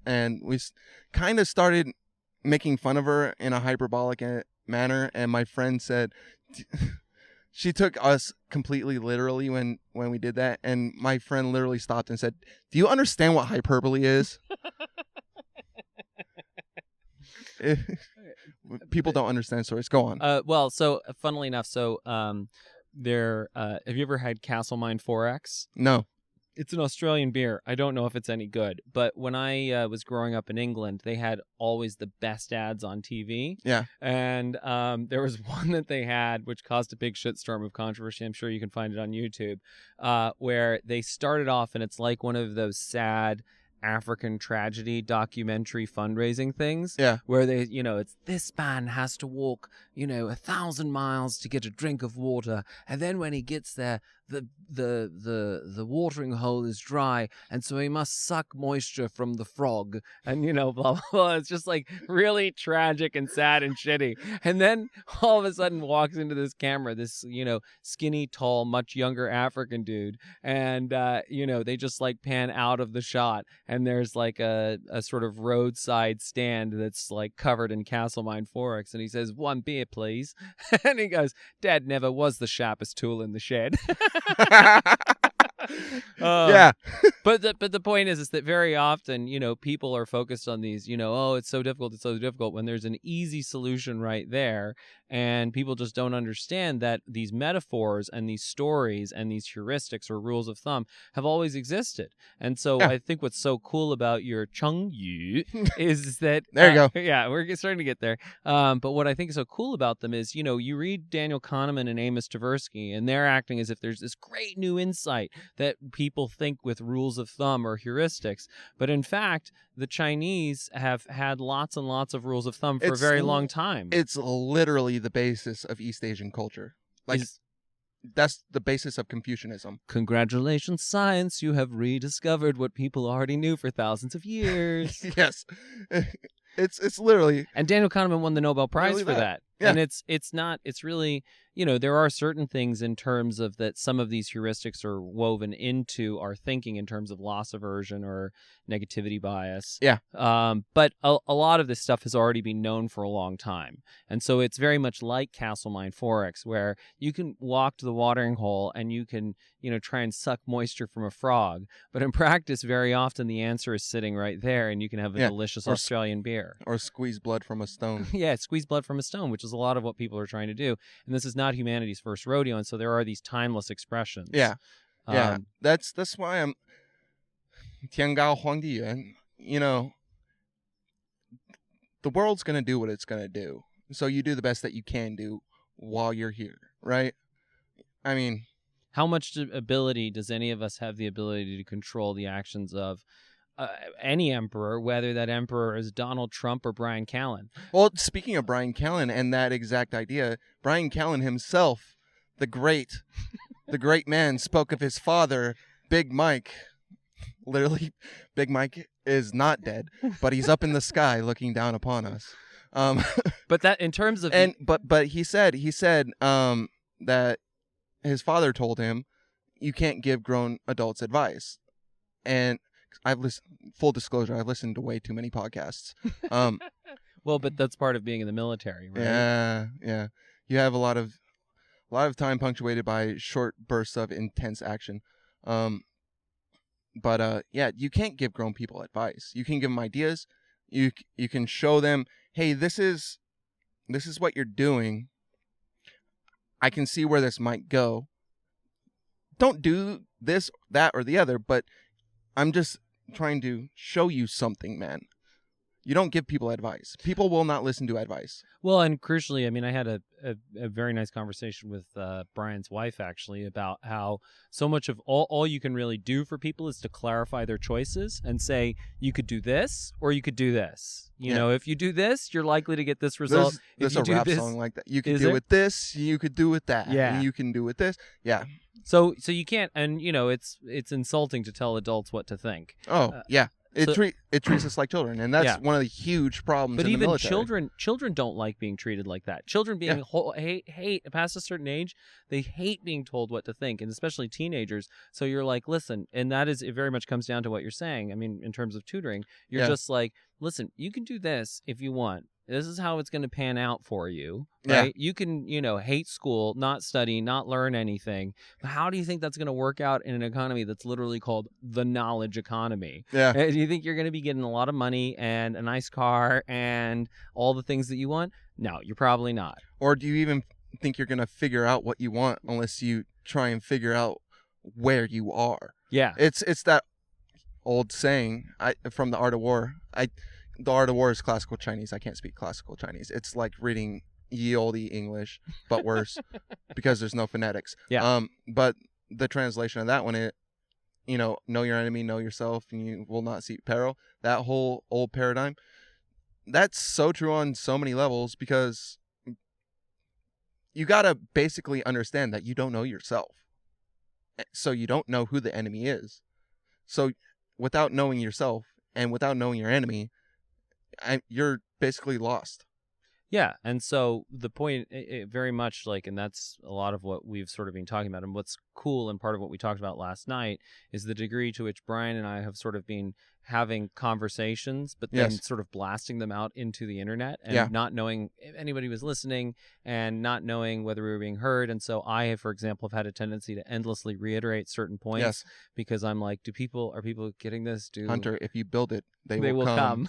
[SPEAKER 2] and we kind of started making fun of her in a hyperbolic manner. And my friend said she took us completely literally when we did that, and my friend literally stopped and said, "Do you understand what hyperbole is?" People don't understand stories. Go on.
[SPEAKER 1] Well, so funnily enough, have you ever had Castle Mine 4X?
[SPEAKER 2] No.
[SPEAKER 1] It's an Australian beer. I don't know if it's any good, but when I was growing up in England, they had always the best ads on TV.
[SPEAKER 2] Yeah.
[SPEAKER 1] And there was one that they had, which caused a big shitstorm of controversy. I'm sure you can find it on YouTube, where they started off, and it's like one of those sad African tragedy documentary fundraising things.
[SPEAKER 2] Yeah.
[SPEAKER 1] Where they, it's this man has to walk, 1,000 miles to get a drink of water, and then when he gets there, the watering hole is dry, and so he must suck moisture from the frog, and blah blah blah. It's just like really tragic and sad and shitty. And then all of a sudden walks into this camera this skinny, tall, much younger African dude, and they just like pan out of the shot, and there's like a sort of roadside stand that's like covered in Castle Mine 4X, and he says, "1 beer, please." And he goes, "Dad never was the sharpest tool in the shed."
[SPEAKER 2] Yeah.
[SPEAKER 1] But the point is that very often, people are focused on these, oh, it's so difficult, when there's an easy solution right there. And people just don't understand that these metaphors and these stories and these heuristics or rules of thumb have always existed. And so I think what's so cool about your chengyu is that
[SPEAKER 2] there you go.
[SPEAKER 1] Yeah, we're starting to get there. But what I think is so cool about them is, you read Daniel Kahneman and Amos Tversky, and they're acting as if there's this great new insight that people think with rules of thumb or heuristics. But in fact, the Chinese have had lots and lots of rules of thumb for a very long time.
[SPEAKER 2] It's literally the basis of East Asian culture. That's the basis of Confucianism.
[SPEAKER 1] Congratulations, science. You have rediscovered what people already knew for thousands of years.
[SPEAKER 2] Yes. It's literally.
[SPEAKER 1] And Daniel Kahneman won the Nobel Prize for that.
[SPEAKER 2] Yeah.
[SPEAKER 1] And it's really, there are certain things in terms of that some of these heuristics are woven into our thinking in terms of loss aversion or negativity bias.
[SPEAKER 2] Yeah.
[SPEAKER 1] But a lot of this stuff has already been known for a long time. And so it's very much like Castle Mine 4X, where you can walk to the watering hole and you can, try and suck moisture from a frog. But in practice, very often the answer is sitting right there, and you can have a delicious Australian beer.
[SPEAKER 2] Or squeeze blood from a stone.
[SPEAKER 1] Yeah, squeeze blood from a stone, which is a lot of what people are trying to do. And this is not humanity's first rodeo, and so there are these timeless expressions.
[SPEAKER 2] Yeah. Yeah. That's why 天高皇帝远. The world's going to do what it's going to do. So you do the best that you can do while you're here, right? I mean,
[SPEAKER 1] how much ability does any of us have the ability to control the actions of any emperor, whether that emperor is Donald Trump or Bryan Callen?
[SPEAKER 2] Well, speaking of Bryan Callen and that exact idea, Bryan Callen himself, the great man, spoke of his father, Big Mike. Literally, Big Mike is not dead, but he's up in the sky looking down upon us.
[SPEAKER 1] But that, in terms of,
[SPEAKER 2] but he said that his father told him, you can't give grown adults advice. And full disclosure, I've listened to way too many podcasts.
[SPEAKER 1] Well, but that's part of being in the military, right?
[SPEAKER 2] Yeah. You have a lot of time punctuated by short bursts of intense action. But you can't give grown people advice. You can give them ideas. You can show them, hey, this is what you're doing. I can see where this might go. Don't do this, that, or the other, but I'm just trying to show you something, man. You don't give people advice. People will not listen to advice.
[SPEAKER 1] Well, and crucially, I mean, I had a very nice conversation with Brian's wife, actually, about how so much of all you can really do for people is to clarify their choices and say, you could do this or you could do this. You know, if you do this, you're likely to get this result.
[SPEAKER 2] There's a rap song like that. You can do with this, you could do with that.
[SPEAKER 1] Yeah.
[SPEAKER 2] And you can do with this. Yeah.
[SPEAKER 1] So you can't, and, it's insulting to tell adults what to think.
[SPEAKER 2] Oh, yeah. It treats us like children, and that's one of the huge problems.
[SPEAKER 1] But
[SPEAKER 2] in
[SPEAKER 1] even
[SPEAKER 2] the military.
[SPEAKER 1] children don't like being treated like that. Children being hate past a certain age, they hate being told what to think, and especially teenagers. So you're like, listen, and it very much comes down to what you're saying. I mean, in terms of tutoring, you're just like, listen, you can do this if you want. This is how it's going to pan out for you, right? You can, hate school, not study, not learn anything. But how do you think that's going to work out in an economy that's literally called the knowledge economy?
[SPEAKER 2] Yeah.
[SPEAKER 1] Do you think you're going to be getting a lot of money and a nice car and all the things that you want? No, you're probably not.
[SPEAKER 2] Or do you even think you're going to figure out what you want unless you try and figure out where you are?
[SPEAKER 1] Yeah.
[SPEAKER 2] It's that old saying from The Art of War. The Art of War is classical Chinese. I can't speak classical Chinese. It's like reading ye olde English, but worse because there's no phonetics.
[SPEAKER 1] Yeah.
[SPEAKER 2] But the translation of that one, know your enemy, know yourself, and you will not seek peril. That whole old paradigm, that's so true on so many levels because you got to basically understand that you don't know yourself. So you don't know who the enemy is. So without knowing yourself and without knowing your enemy, you're basically lost.
[SPEAKER 1] Yeah, and so the point, very much like, and that's a lot of what we've sort of been talking about, and what's cool and part of what we talked about last night is the degree to which Brian and I have sort of been having conversations, but then sort of blasting them out into the internet and not knowing if anybody was listening and not knowing whether we were being heard. And so I, for example, have had a tendency to endlessly reiterate certain points because I'm like, are people getting this?
[SPEAKER 2] Hunter, if you build it, they will
[SPEAKER 1] come.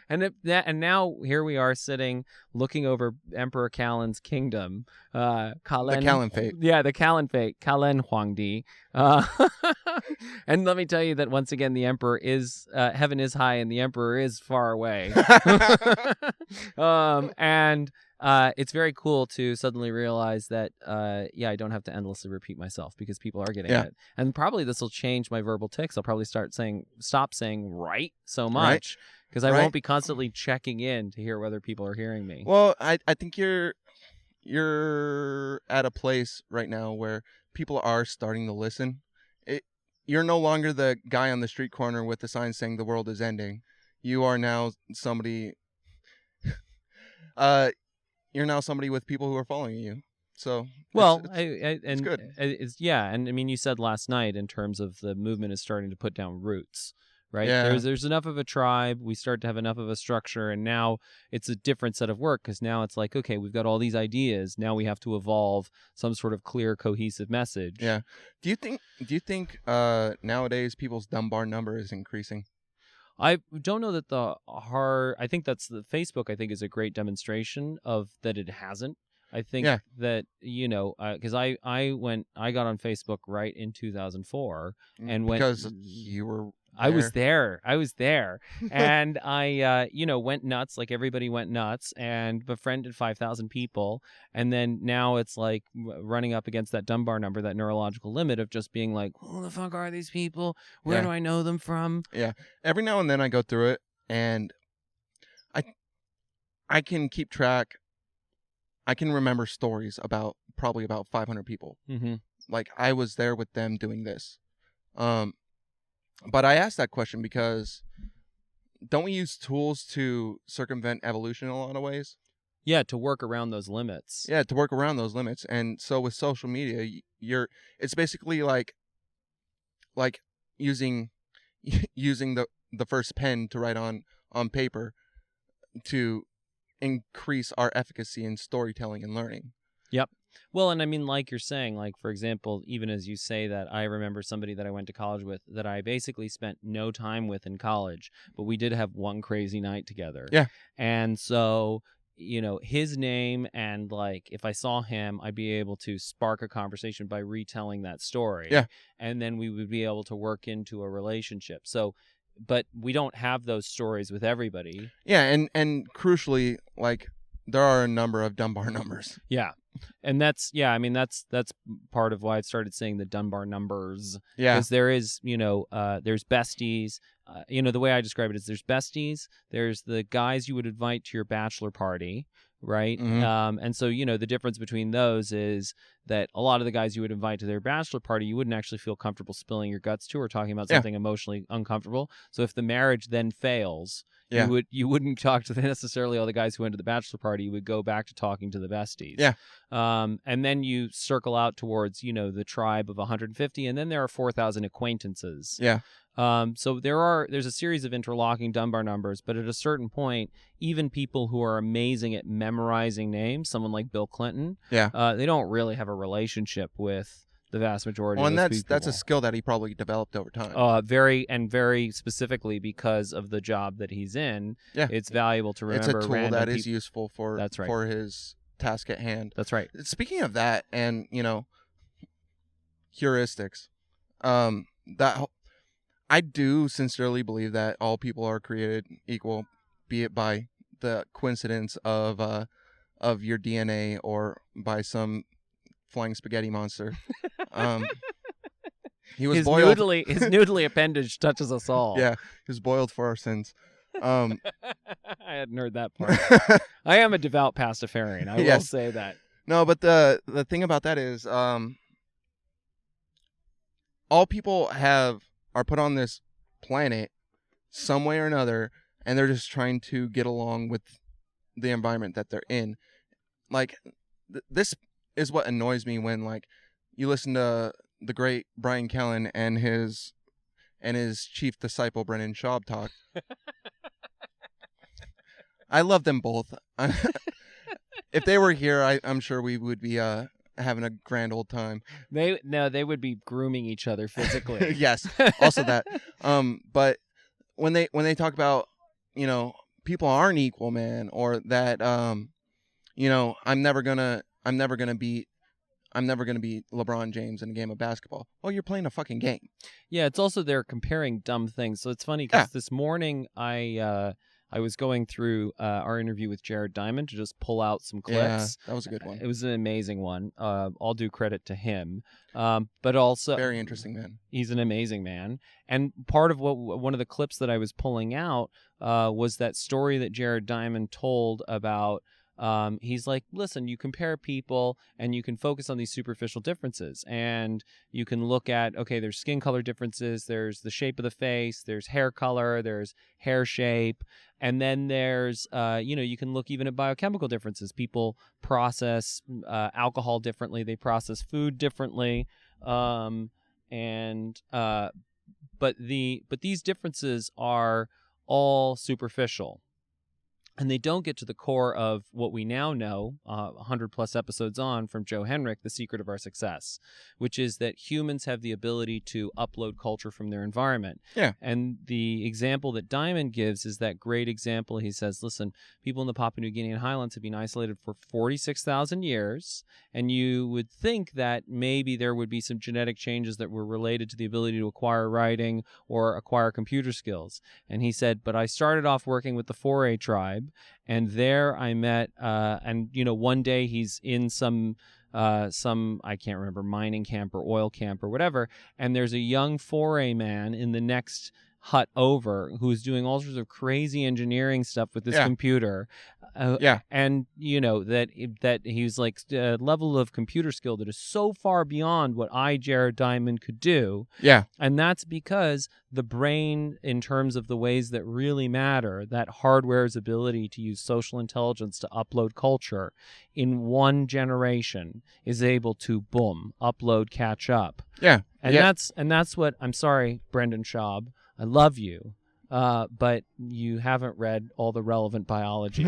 [SPEAKER 1] And now here we are sitting looking over Emperor Callen's kingdom.
[SPEAKER 2] The Callen fate.
[SPEAKER 1] Yeah, the Callen fate. Callen Huangdi. And let me tell you that once again, the emperor is, heaven is high and the emperor is far away. And it's very cool to suddenly realize that, I don't have to endlessly repeat myself because people are getting it. And probably this will change my verbal tics. I'll probably stop saying right so much because I won't be constantly checking in to hear whether people are hearing me.
[SPEAKER 2] Well, I think you're at a place right now where people are starting to listen. You're no longer the guy on the street corner with the sign saying the world is ending. You are now somebody. You're now somebody with people who are following you. So it's good.
[SPEAKER 1] And I mean, you said last night in terms of the movement is starting to put down roots. Right.
[SPEAKER 2] Yeah.
[SPEAKER 1] There's enough of a tribe. We start to have enough of a structure. And now it's a different set of work because now it's like, OK, we've got all these ideas. Now we have to evolve some sort of clear, cohesive message.
[SPEAKER 2] Yeah. Do you think nowadays people's Dunbar number is increasing?
[SPEAKER 1] I don't know that I think that's the Facebook, I think, is a great demonstration of that it hasn't. I think
[SPEAKER 2] Yeah.
[SPEAKER 1] that, because I got on Facebook right in 2004 and
[SPEAKER 2] because you were
[SPEAKER 1] I was there. And I, went nuts like everybody went nuts and befriended 5,000 people. And then now it's like running up against that Dunbar number, that neurological limit of just being like, who the fuck are these people? Where do I know them from?
[SPEAKER 2] Yeah. Every now and then I go through it and I can keep track. I can remember stories probably about 500 people.
[SPEAKER 1] Mm-hmm.
[SPEAKER 2] Like I was there with them doing this. But I asked that question because don't we use tools to circumvent evolution in a lot of ways?
[SPEAKER 1] Yeah, to work around those limits.
[SPEAKER 2] Yeah, to work around those limits. And so with social media, it's basically like using the first pen to write on paper to increase our efficacy in storytelling and learning.
[SPEAKER 1] Yep. Well, and I mean, like you're saying, like, for example, even as you say that, I remember somebody that I went to college with that I basically spent no time with in college, but we did have one crazy night together.
[SPEAKER 2] Yeah.
[SPEAKER 1] And so, his name, and like, if I saw him, I'd be able to spark a conversation by retelling that story.
[SPEAKER 2] Yeah.
[SPEAKER 1] And then we would be able to work into a relationship. So, but we don't have those stories with everybody.
[SPEAKER 2] Yeah. And crucially, like, there are a number of Dunbar numbers.
[SPEAKER 1] Yeah. And that's part of why I started saying the Dunbar numbers.
[SPEAKER 2] Yeah.
[SPEAKER 1] Because there is, there's besties. The way I describe it is there's besties. There's the guys you would invite to your bachelor party, right?
[SPEAKER 2] Mm-hmm.
[SPEAKER 1] And so, the difference between those is that a lot of the guys you would invite to their bachelor party, you wouldn't actually feel comfortable spilling your guts to or talking about something emotionally uncomfortable. So if the marriage then fails, you wouldn't talk to necessarily all the guys who went to the bachelor party. You would go back to talking to the besties.
[SPEAKER 2] Yeah.
[SPEAKER 1] And then you circle out towards, the tribe of 150, and then there are 4,000 acquaintances.
[SPEAKER 2] Yeah.
[SPEAKER 1] So there's a series of interlocking Dunbar numbers, but at a certain point, even people who are amazing at memorizing names, someone like Bill Clinton, they don't really have a relationship with the vast majority of those people.
[SPEAKER 2] That's a skill that he probably developed over time.
[SPEAKER 1] Very specifically because of the job that he's in.
[SPEAKER 2] Yeah.
[SPEAKER 1] It's valuable to remember.
[SPEAKER 2] It's a tool that is useful for
[SPEAKER 1] That's right.
[SPEAKER 2] for his task at hand.
[SPEAKER 1] That's right.
[SPEAKER 2] Speaking of that, and heuristics, that I do sincerely believe that all people are created equal, be it by the coincidence of your DNA or by some flying spaghetti monster. He was boiled.
[SPEAKER 1] His noodly appendage touches us all.
[SPEAKER 2] Yeah, he was boiled for our sins.
[SPEAKER 1] I hadn't heard that part. I am a devout pastafarian. I will say that.
[SPEAKER 2] No, but the thing about that is, all people are put on this planet some way or another, and they're just trying to get along with the environment that they're in. Like, this is what annoys me when, like, you listen to the great Bryan Callen and his chief disciple Brennan Schaub talk. I love them both. If they were here, I'm sure we would be having a grand old time.
[SPEAKER 1] They would be grooming each other physically.
[SPEAKER 2] Yes, also that. But when they talk about, people aren't equal, man, or that I'm never gonna beat LeBron James in a game of basketball. Well, you're playing a fucking game.
[SPEAKER 1] Yeah, it's also they're comparing dumb things. So it's funny because this morning I was going through our interview with Jared Diamond to just pull out some clips.
[SPEAKER 2] Yeah, that was a good one.
[SPEAKER 1] It was an amazing one. All due credit to him. But also
[SPEAKER 2] very interesting man.
[SPEAKER 1] He's an amazing man. And part of one of the clips that I was pulling out was that story that Jared Diamond told about. He's like, listen, you compare people and you can focus on these superficial differences, and you can look at, okay, there's skin color differences, there's the shape of the face, there's hair color, there's hair shape, and then there's, you can look even at biochemical differences. People process alcohol differently, they process food differently, but these differences are all superficial. And they don't get to the core of what we now know, 100 plus episodes on from Joe Henrich, The Secret of Our Success, which is that humans have the ability to upload culture from their environment.
[SPEAKER 2] Yeah.
[SPEAKER 1] And the example that Diamond gives is that great example. He says, listen, people in the Papua New Guinean highlands have been isolated for 46,000 years, and you would think that maybe there would be some genetic changes that were related to the ability to acquire writing or acquire computer skills. And he said, but I started off working with the Foray tribe, and there I met, and one day he's in some I can't remember, mining camp or oil camp or whatever, and there's a young Foray man in the next hut over who's doing all sorts of crazy engineering stuff with this computer. And that he's like a level of computer skill that is so far beyond what Jared Diamond could do.
[SPEAKER 2] Yeah.
[SPEAKER 1] And that's because the brain, in terms of the ways that really matter, that hardware's ability to use social intelligence to upload culture in one generation is able to boom, upload, catch up.
[SPEAKER 2] Yeah.
[SPEAKER 1] And that's what, I'm sorry, Brendan Schaub, I love you. But you haven't read all the relevant biology.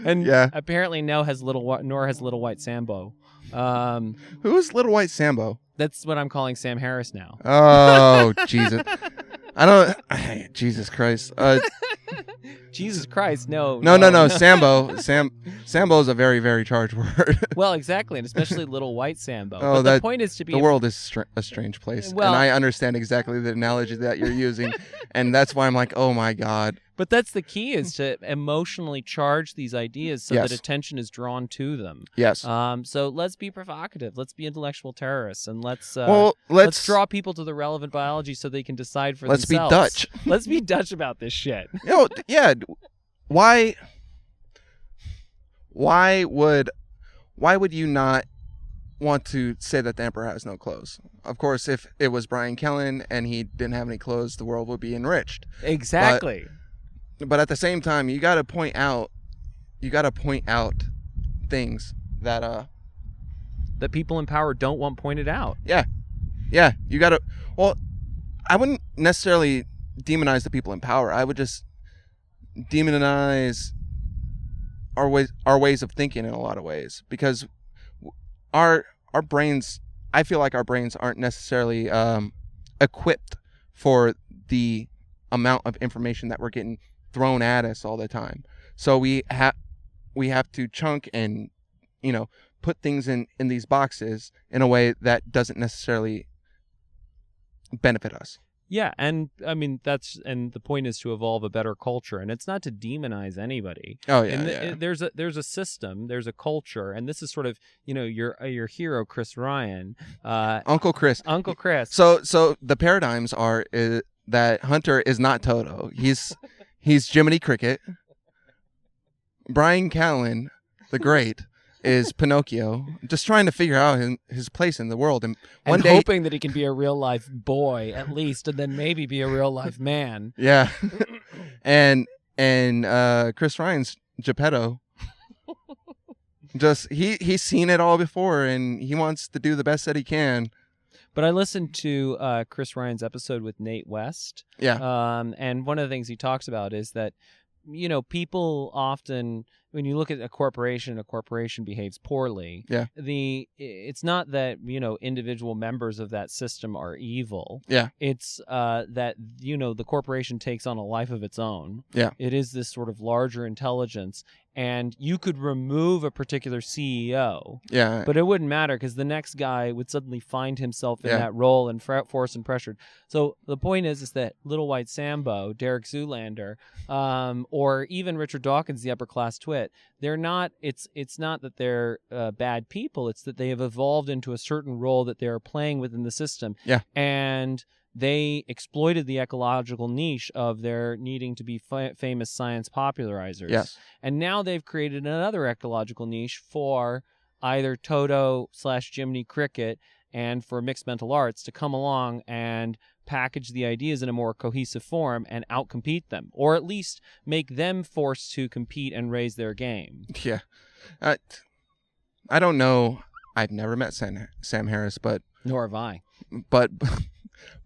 [SPEAKER 1] And apparently nor has Little White Sambo.
[SPEAKER 2] Who's Little White Sambo?
[SPEAKER 1] That's what I'm calling Sam Harris now.
[SPEAKER 2] Oh, Jesus. Jesus Christ.
[SPEAKER 1] Jesus Christ, no.
[SPEAKER 2] Sambo. Sambo is a very, very charged word.
[SPEAKER 1] Well, exactly, and especially Little White Sambo.
[SPEAKER 2] Oh,
[SPEAKER 1] but the point is to be...
[SPEAKER 2] The world is a strange place, and I understand exactly the analogy that you're using, and that's why I'm like, oh my God.
[SPEAKER 1] But that's the key, is to emotionally charge these ideas so that attention is drawn to them.
[SPEAKER 2] Yes.
[SPEAKER 1] So let's be provocative. Let's be intellectual terrorists, and let's draw people to the relevant biology so they can decide for themselves.
[SPEAKER 2] Let's be Dutch.
[SPEAKER 1] Let's be Dutch about this shit.
[SPEAKER 2] Yeah. Why would you not want to say that the emperor has no clothes? Of course, if it was Bryan Callen and he didn't have any clothes, the world would be enriched.
[SPEAKER 1] Exactly.
[SPEAKER 2] But at the same time, you got to point out things that
[SPEAKER 1] people in power don't want pointed out.
[SPEAKER 2] Yeah. You got to. Well, I wouldn't necessarily demonize the people in power. I would just demonize our ways of thinking in a lot of ways, because our brains, I feel like our brains aren't necessarily equipped for the amount of information that we're getting thrown at us all the time. So we have to chunk and put things in these boxes in a way that doesn't necessarily benefit us.
[SPEAKER 1] Yeah, and I mean and the point is to evolve a better culture, and it's not to demonize anybody.
[SPEAKER 2] Oh yeah,
[SPEAKER 1] There's a system, there's a culture, and this is sort of your hero Chris Ryan,
[SPEAKER 2] Uncle Chris.
[SPEAKER 1] Uncle Chris.
[SPEAKER 2] So the paradigms are that Hunter is not Toto. He's Jiminy Cricket. Bryan Callen, the Great, is Pinocchio, just trying to figure out his place in the world, and one day
[SPEAKER 1] hoping that he can be a real life boy at least, and then maybe be a real life man.
[SPEAKER 2] Yeah, and Chris Ryan's Geppetto. Just he's seen it all before, and he wants to do the best that he can.
[SPEAKER 1] But I listened to Chris Ryan's episode with Nate West.
[SPEAKER 2] Yeah.
[SPEAKER 1] And one of the things he talks about is that, people often, when you look at a corporation behaves poorly.
[SPEAKER 2] Yeah.
[SPEAKER 1] It's not that, individual members of that system are evil.
[SPEAKER 2] Yeah.
[SPEAKER 1] It's that, the corporation takes on a life of its own.
[SPEAKER 2] Yeah.
[SPEAKER 1] It is this sort of larger intelligence. And you could remove a particular CEO, but it wouldn't matter because the next guy would suddenly find himself in that role and forced and pressured. So the point is that Little White Sambo, Derek Zoolander, or even Richard Dawkins, the upper class twit, they're not. It's not that they're bad people. It's that they have evolved into a certain role that they are playing within the system.
[SPEAKER 2] Yeah,
[SPEAKER 1] and they exploited the ecological niche of their needing to be famous science popularizers.
[SPEAKER 2] Yes.
[SPEAKER 1] And now they've created another ecological niche for either Toto / Jiminy Cricket and for mixed mental arts to come along and package the ideas in a more cohesive form and outcompete them, or at least make them forced to compete and raise their game.
[SPEAKER 2] Yeah. I don't know. I've never met Sam Harris, but...
[SPEAKER 1] Nor have I.
[SPEAKER 2] But...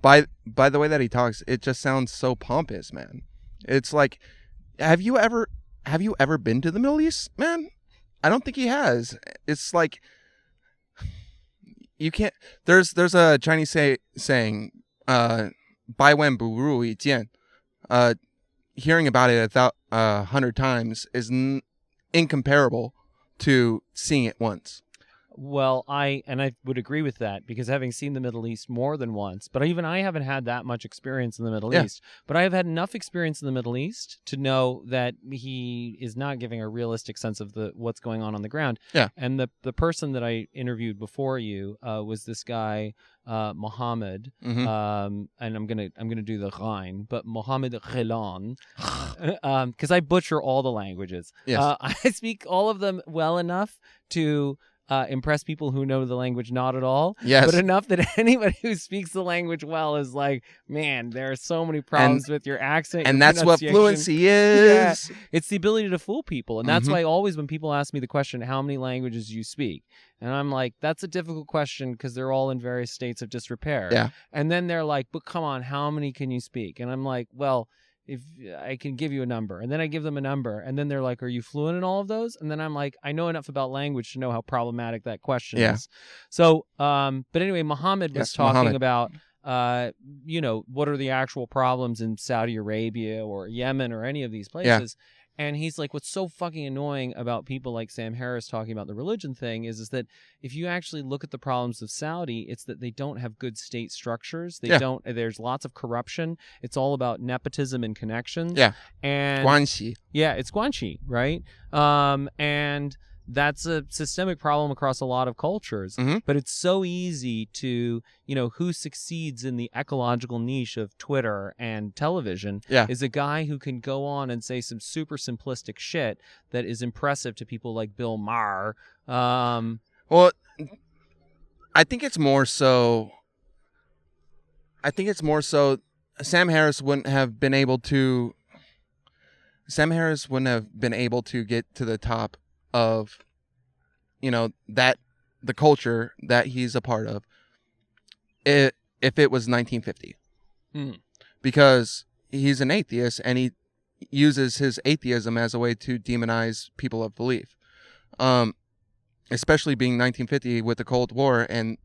[SPEAKER 2] By the way that he talks, it just sounds so pompous, man. It's like have you ever been to the Middle East, man? I don't think he has. It's like you can't. There's a Chinese saying, 百闻不如一见. Hearing about it 100 times is incomparable to seeing it once.
[SPEAKER 1] Well, I would agree with that, because having seen the Middle East more than once, but even I haven't had that much experience in the Middle East, but I have had enough experience in the Middle East to know that he is not giving a realistic sense of what's going on the ground.
[SPEAKER 2] Yeah.
[SPEAKER 1] And the person that I interviewed before you was this guy, Mohammed,
[SPEAKER 2] Mm-hmm.
[SPEAKER 1] and I'm gonna do the Rhine, but Mohammed Ghilan, because I butcher all the languages.
[SPEAKER 2] Yes.
[SPEAKER 1] I speak all of them well enough to impress people who know the language not at all.
[SPEAKER 2] Yes.
[SPEAKER 1] But enough that anybody who speaks the language well is like, man, there are so many problems with your accent.
[SPEAKER 2] And
[SPEAKER 1] your
[SPEAKER 2] that's what fluency is.
[SPEAKER 1] Yeah. It's the ability to fool people. And that's why always when people ask me the question, how many languages do you speak? And I'm like, that's a difficult question because they're all in various states of disrepair.
[SPEAKER 2] Yeah.
[SPEAKER 1] And then they're like, but come on, how many can you speak? And I'm like, well, if I can give you a number. And then I give them a number. And then they're like, are you fluent in all of those? And then I'm like, I know enough about language to know how problematic that question is. So, but anyway, Muhammad was talking about, what are the actual problems in Saudi Arabia or Yemen or any of these places. Yeah. And he's like, what's so fucking annoying about people like Sam Harris talking about the religion thing is that if you actually look at the problems of Saudi, it's that they don't have good state structures. They don't. There's lots of corruption. It's all about nepotism and connections.
[SPEAKER 2] Yeah.
[SPEAKER 1] And
[SPEAKER 2] 关系. Yeah,
[SPEAKER 1] it's guanxi, right? And that's a systemic problem across a lot of cultures.
[SPEAKER 2] Mm-hmm.
[SPEAKER 1] But it's so easy to, who succeeds in the ecological niche of Twitter and television is a guy who can go on and say some super simplistic shit that is impressive to people like Bill Maher.
[SPEAKER 2] Well, I think it's more so Sam Harris wouldn't have been able to get to the top of that the culture that he's a part of if it was 1950 because he's an atheist and he uses his atheism as a way to demonize people of belief, especially being 1950 with the Cold War and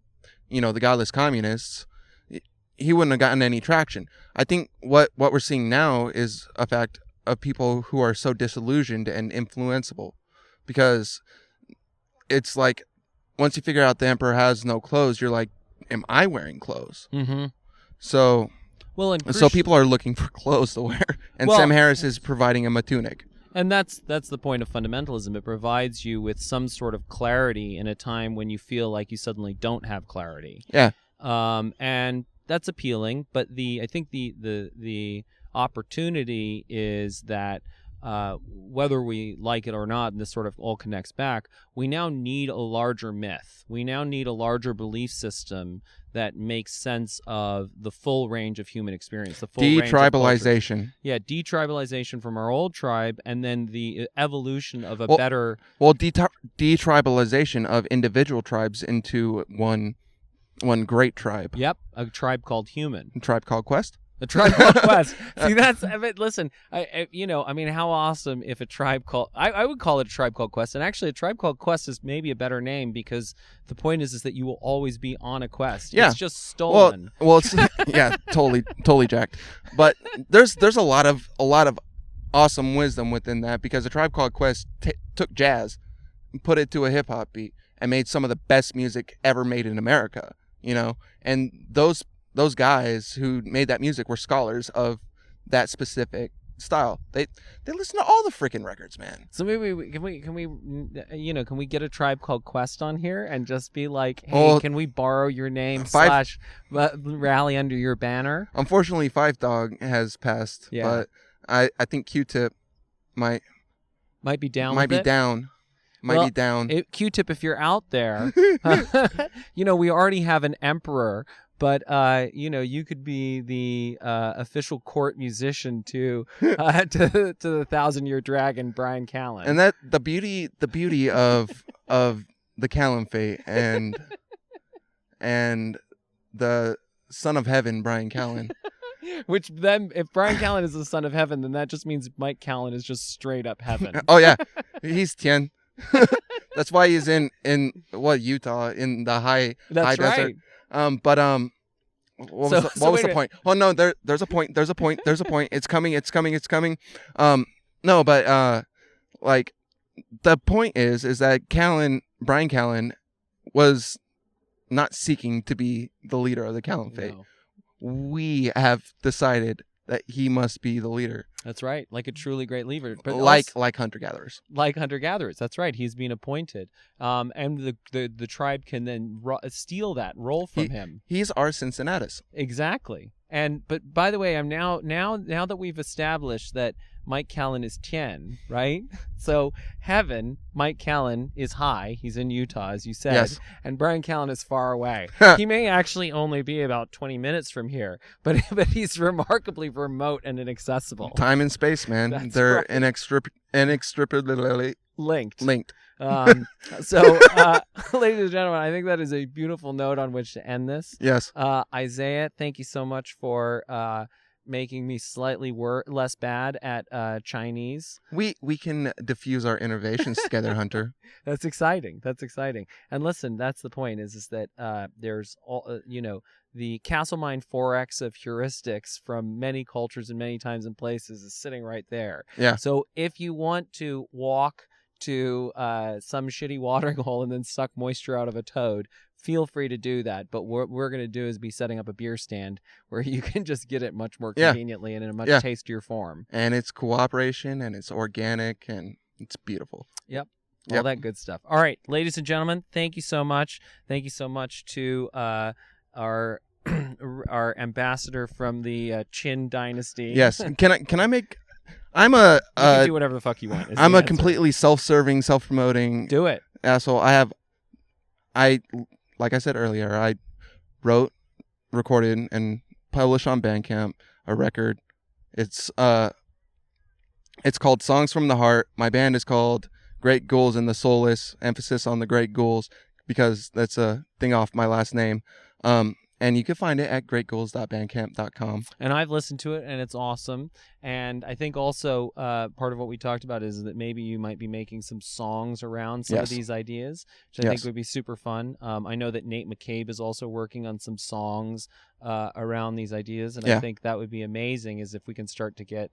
[SPEAKER 2] the godless communists. He wouldn't have gotten any traction. I think what we're seeing now is a fact of people who are so disillusioned and influenceable. Because it's like, once you figure out the emperor has no clothes, you're like, am I wearing clothes?
[SPEAKER 1] Mm-hmm.
[SPEAKER 2] So people are looking for clothes to wear. And Sam Harris is providing them a tunic.
[SPEAKER 1] And that's the point of fundamentalism. It provides you with some sort of clarity in a time when you feel like you suddenly don't have clarity.
[SPEAKER 2] Yeah.
[SPEAKER 1] And that's appealing. But I think the opportunity is that whether we like it or not, and this sort of all connects back, we now need a larger myth. We now need a larger belief system that makes sense of the full range of human experience. The full
[SPEAKER 2] detribalization.
[SPEAKER 1] Detribalization from our old tribe, and then the evolution of a better...
[SPEAKER 2] Well, detribalization of individual tribes into one great tribe.
[SPEAKER 1] Yep, a tribe called human.
[SPEAKER 2] A tribe called Quest?
[SPEAKER 1] A Tribe Called Quest. See, listen, how awesome if a tribe called... I would call it a Tribe Called Quest. And actually, a Tribe Called Quest is maybe a better name because the point is that you will always be on a quest.
[SPEAKER 2] Yeah.
[SPEAKER 1] It's just stolen.
[SPEAKER 2] Well, it's, totally jacked. But there's a lot of awesome wisdom within that because a Tribe Called Quest took jazz and put it to a hip-hop beat and made some of the best music ever made in America, And those guys who made that music were scholars of that specific style. They listen to all the freaking records, man.
[SPEAKER 1] So maybe can we get a Tribe Called Quest on here and just be like, hey, can we borrow your name / rally under your banner?
[SPEAKER 2] Unfortunately, Five Dog has passed, but I think Q-Tip might be down. Might be down.
[SPEAKER 1] Q-Tip, if you're out there, we already have an emperor. But you could be the official court musician to the 1,000-Year Dragon, Bryan Callen.
[SPEAKER 2] And that the beauty of the Callen fate and the son of heaven, Bryan Callen,
[SPEAKER 1] Which then, if Bryan Callen is the son of heaven, then that just means Mike Callen is just straight up heaven.
[SPEAKER 2] Oh yeah, he's Tien. That's why he's in Utah in the high
[SPEAKER 1] That's
[SPEAKER 2] desert.
[SPEAKER 1] right.
[SPEAKER 2] What was the point? Oh no, there's a point. It's coming. No, but like the point is that Bryan Callen was not seeking to be the leader of the Caliphate.
[SPEAKER 1] No.
[SPEAKER 2] We have decided that he must be the leader.
[SPEAKER 1] That's right, like a truly great leader, but
[SPEAKER 2] like hunter-gatherers.
[SPEAKER 1] Like hunter-gatherers, that's right. He's being appointed, and the tribe can then steal that role from him. He's
[SPEAKER 2] our Cincinnatus.
[SPEAKER 1] Exactly. But by the way, I'm now that we've established that Mike Callen is Tien, right? So heaven, Mike Callen is high. He's in Utah, as you said.
[SPEAKER 2] Yes.
[SPEAKER 1] And Bryan Callen is far away. He may actually only be about 20 minutes from here, but he's remarkably remote and inaccessible.
[SPEAKER 2] Time and space, man.
[SPEAKER 1] That's
[SPEAKER 2] They're
[SPEAKER 1] right.
[SPEAKER 2] inextricably
[SPEAKER 1] linked.
[SPEAKER 2] So,
[SPEAKER 1] ladies and gentlemen, I think that is a beautiful note on which to end this.
[SPEAKER 2] Yes.
[SPEAKER 1] Isaiah, thank you so much for making me slightly less bad at Chinese.
[SPEAKER 2] We can diffuse our innovations together, Hunter.
[SPEAKER 1] That's exciting. And listen, that's the point. Is that there's all the Castlemine 4X of heuristics from many cultures and many times and places is sitting right there.
[SPEAKER 2] Yeah.
[SPEAKER 1] So if you want to walk to some shitty watering hole and then suck moisture out of a toad, feel free to do that. But what we're going to do is be setting up a beer stand where you can just get it much more conveniently and in a much tastier form.
[SPEAKER 2] And it's cooperation and it's organic and it's beautiful.
[SPEAKER 1] Yep. All that good stuff. All right, ladies and gentlemen, thank you so much. Thank you so much to our ambassador from the Qin dynasty.
[SPEAKER 2] Yes. Can I make... I'm a...
[SPEAKER 1] you can do whatever the fuck you want.
[SPEAKER 2] I'm a completely self-serving, self-promoting...
[SPEAKER 1] Do it.
[SPEAKER 2] Asshole. Like I said earlier, I wrote, recorded, and published on Bandcamp a record. It's called Songs from the Heart. My band is called Great Ghouls and the Soulless, emphasis on the Great Ghouls, because that's a thing off my last name. And you can find it at greatghouls.bandcamp.com.
[SPEAKER 1] And I've listened to it, and it's awesome. And I think also part of what we talked about is that maybe you might be making some songs around some of these ideas, which I think would be super fun. I know that Nate McCabe is also working on some songs around these ideas, and I think that would be amazing is if we can start to get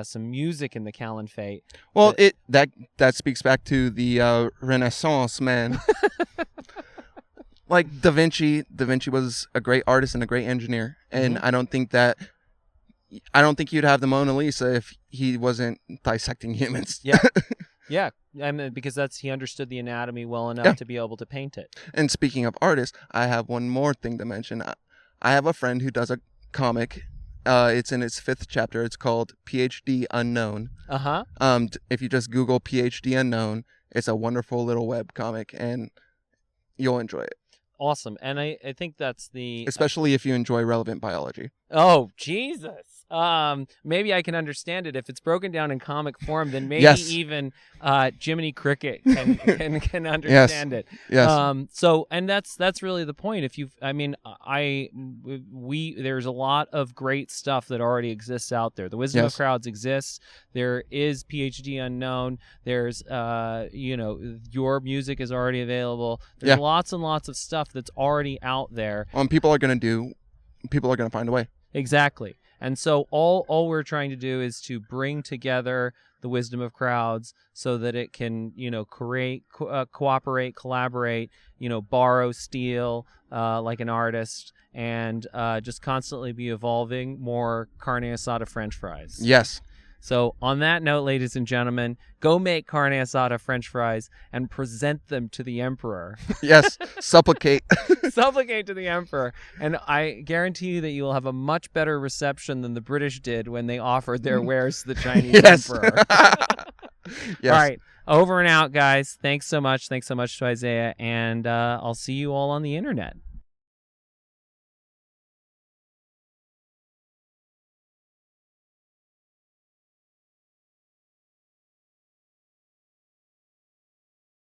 [SPEAKER 1] some music in the Caliphate.
[SPEAKER 2] Well, that speaks back to the Renaissance, man. Like Da Vinci was a great artist and a great engineer, and I don't think you'd have the Mona Lisa if he wasn't dissecting humans.
[SPEAKER 1] Yeah, I mean, because he understood the anatomy well enough to be able to paint it.
[SPEAKER 2] And speaking of artists, I have one more thing to mention. I have a friend who does a comic. It's in its 5th chapter. It's called PhD Unknown. If you just Google PhD Unknown, it's a wonderful little web comic, and you'll enjoy it.
[SPEAKER 1] Awesome. And I think that's
[SPEAKER 2] especially if you enjoy relevant biology.
[SPEAKER 1] Oh, Jesus. Maybe I can understand it. If it's broken down in comic form, then maybe even Jiminy Cricket can understand it.
[SPEAKER 2] Yes.
[SPEAKER 1] So, and that's really the point. There's a lot of great stuff that already exists out there. The Wisdom of Crowds exists. There is PhD Unknown. There's your music is already available. There's lots and lots of stuff that's already out there.
[SPEAKER 2] People are going to find a way.
[SPEAKER 1] Exactly. And so all we're trying to do is to bring together the wisdom of crowds so that it can, create, cooperate, collaborate, borrow, steal like an artist, and just constantly be evolving more carne asada French fries.
[SPEAKER 2] Yes.
[SPEAKER 1] So on that note, ladies and gentlemen, go make carne asada French fries and present them to the emperor.
[SPEAKER 2] Yes, supplicate.
[SPEAKER 1] Supplicate to the emperor. And I guarantee you that you will have a much better reception than the British did when they offered their wares to the Chinese emperor.
[SPEAKER 2] Yes.
[SPEAKER 1] All right, over and out, guys. Thanks so much. Thanks so much to Isaiah. And I'll see you all on the internet.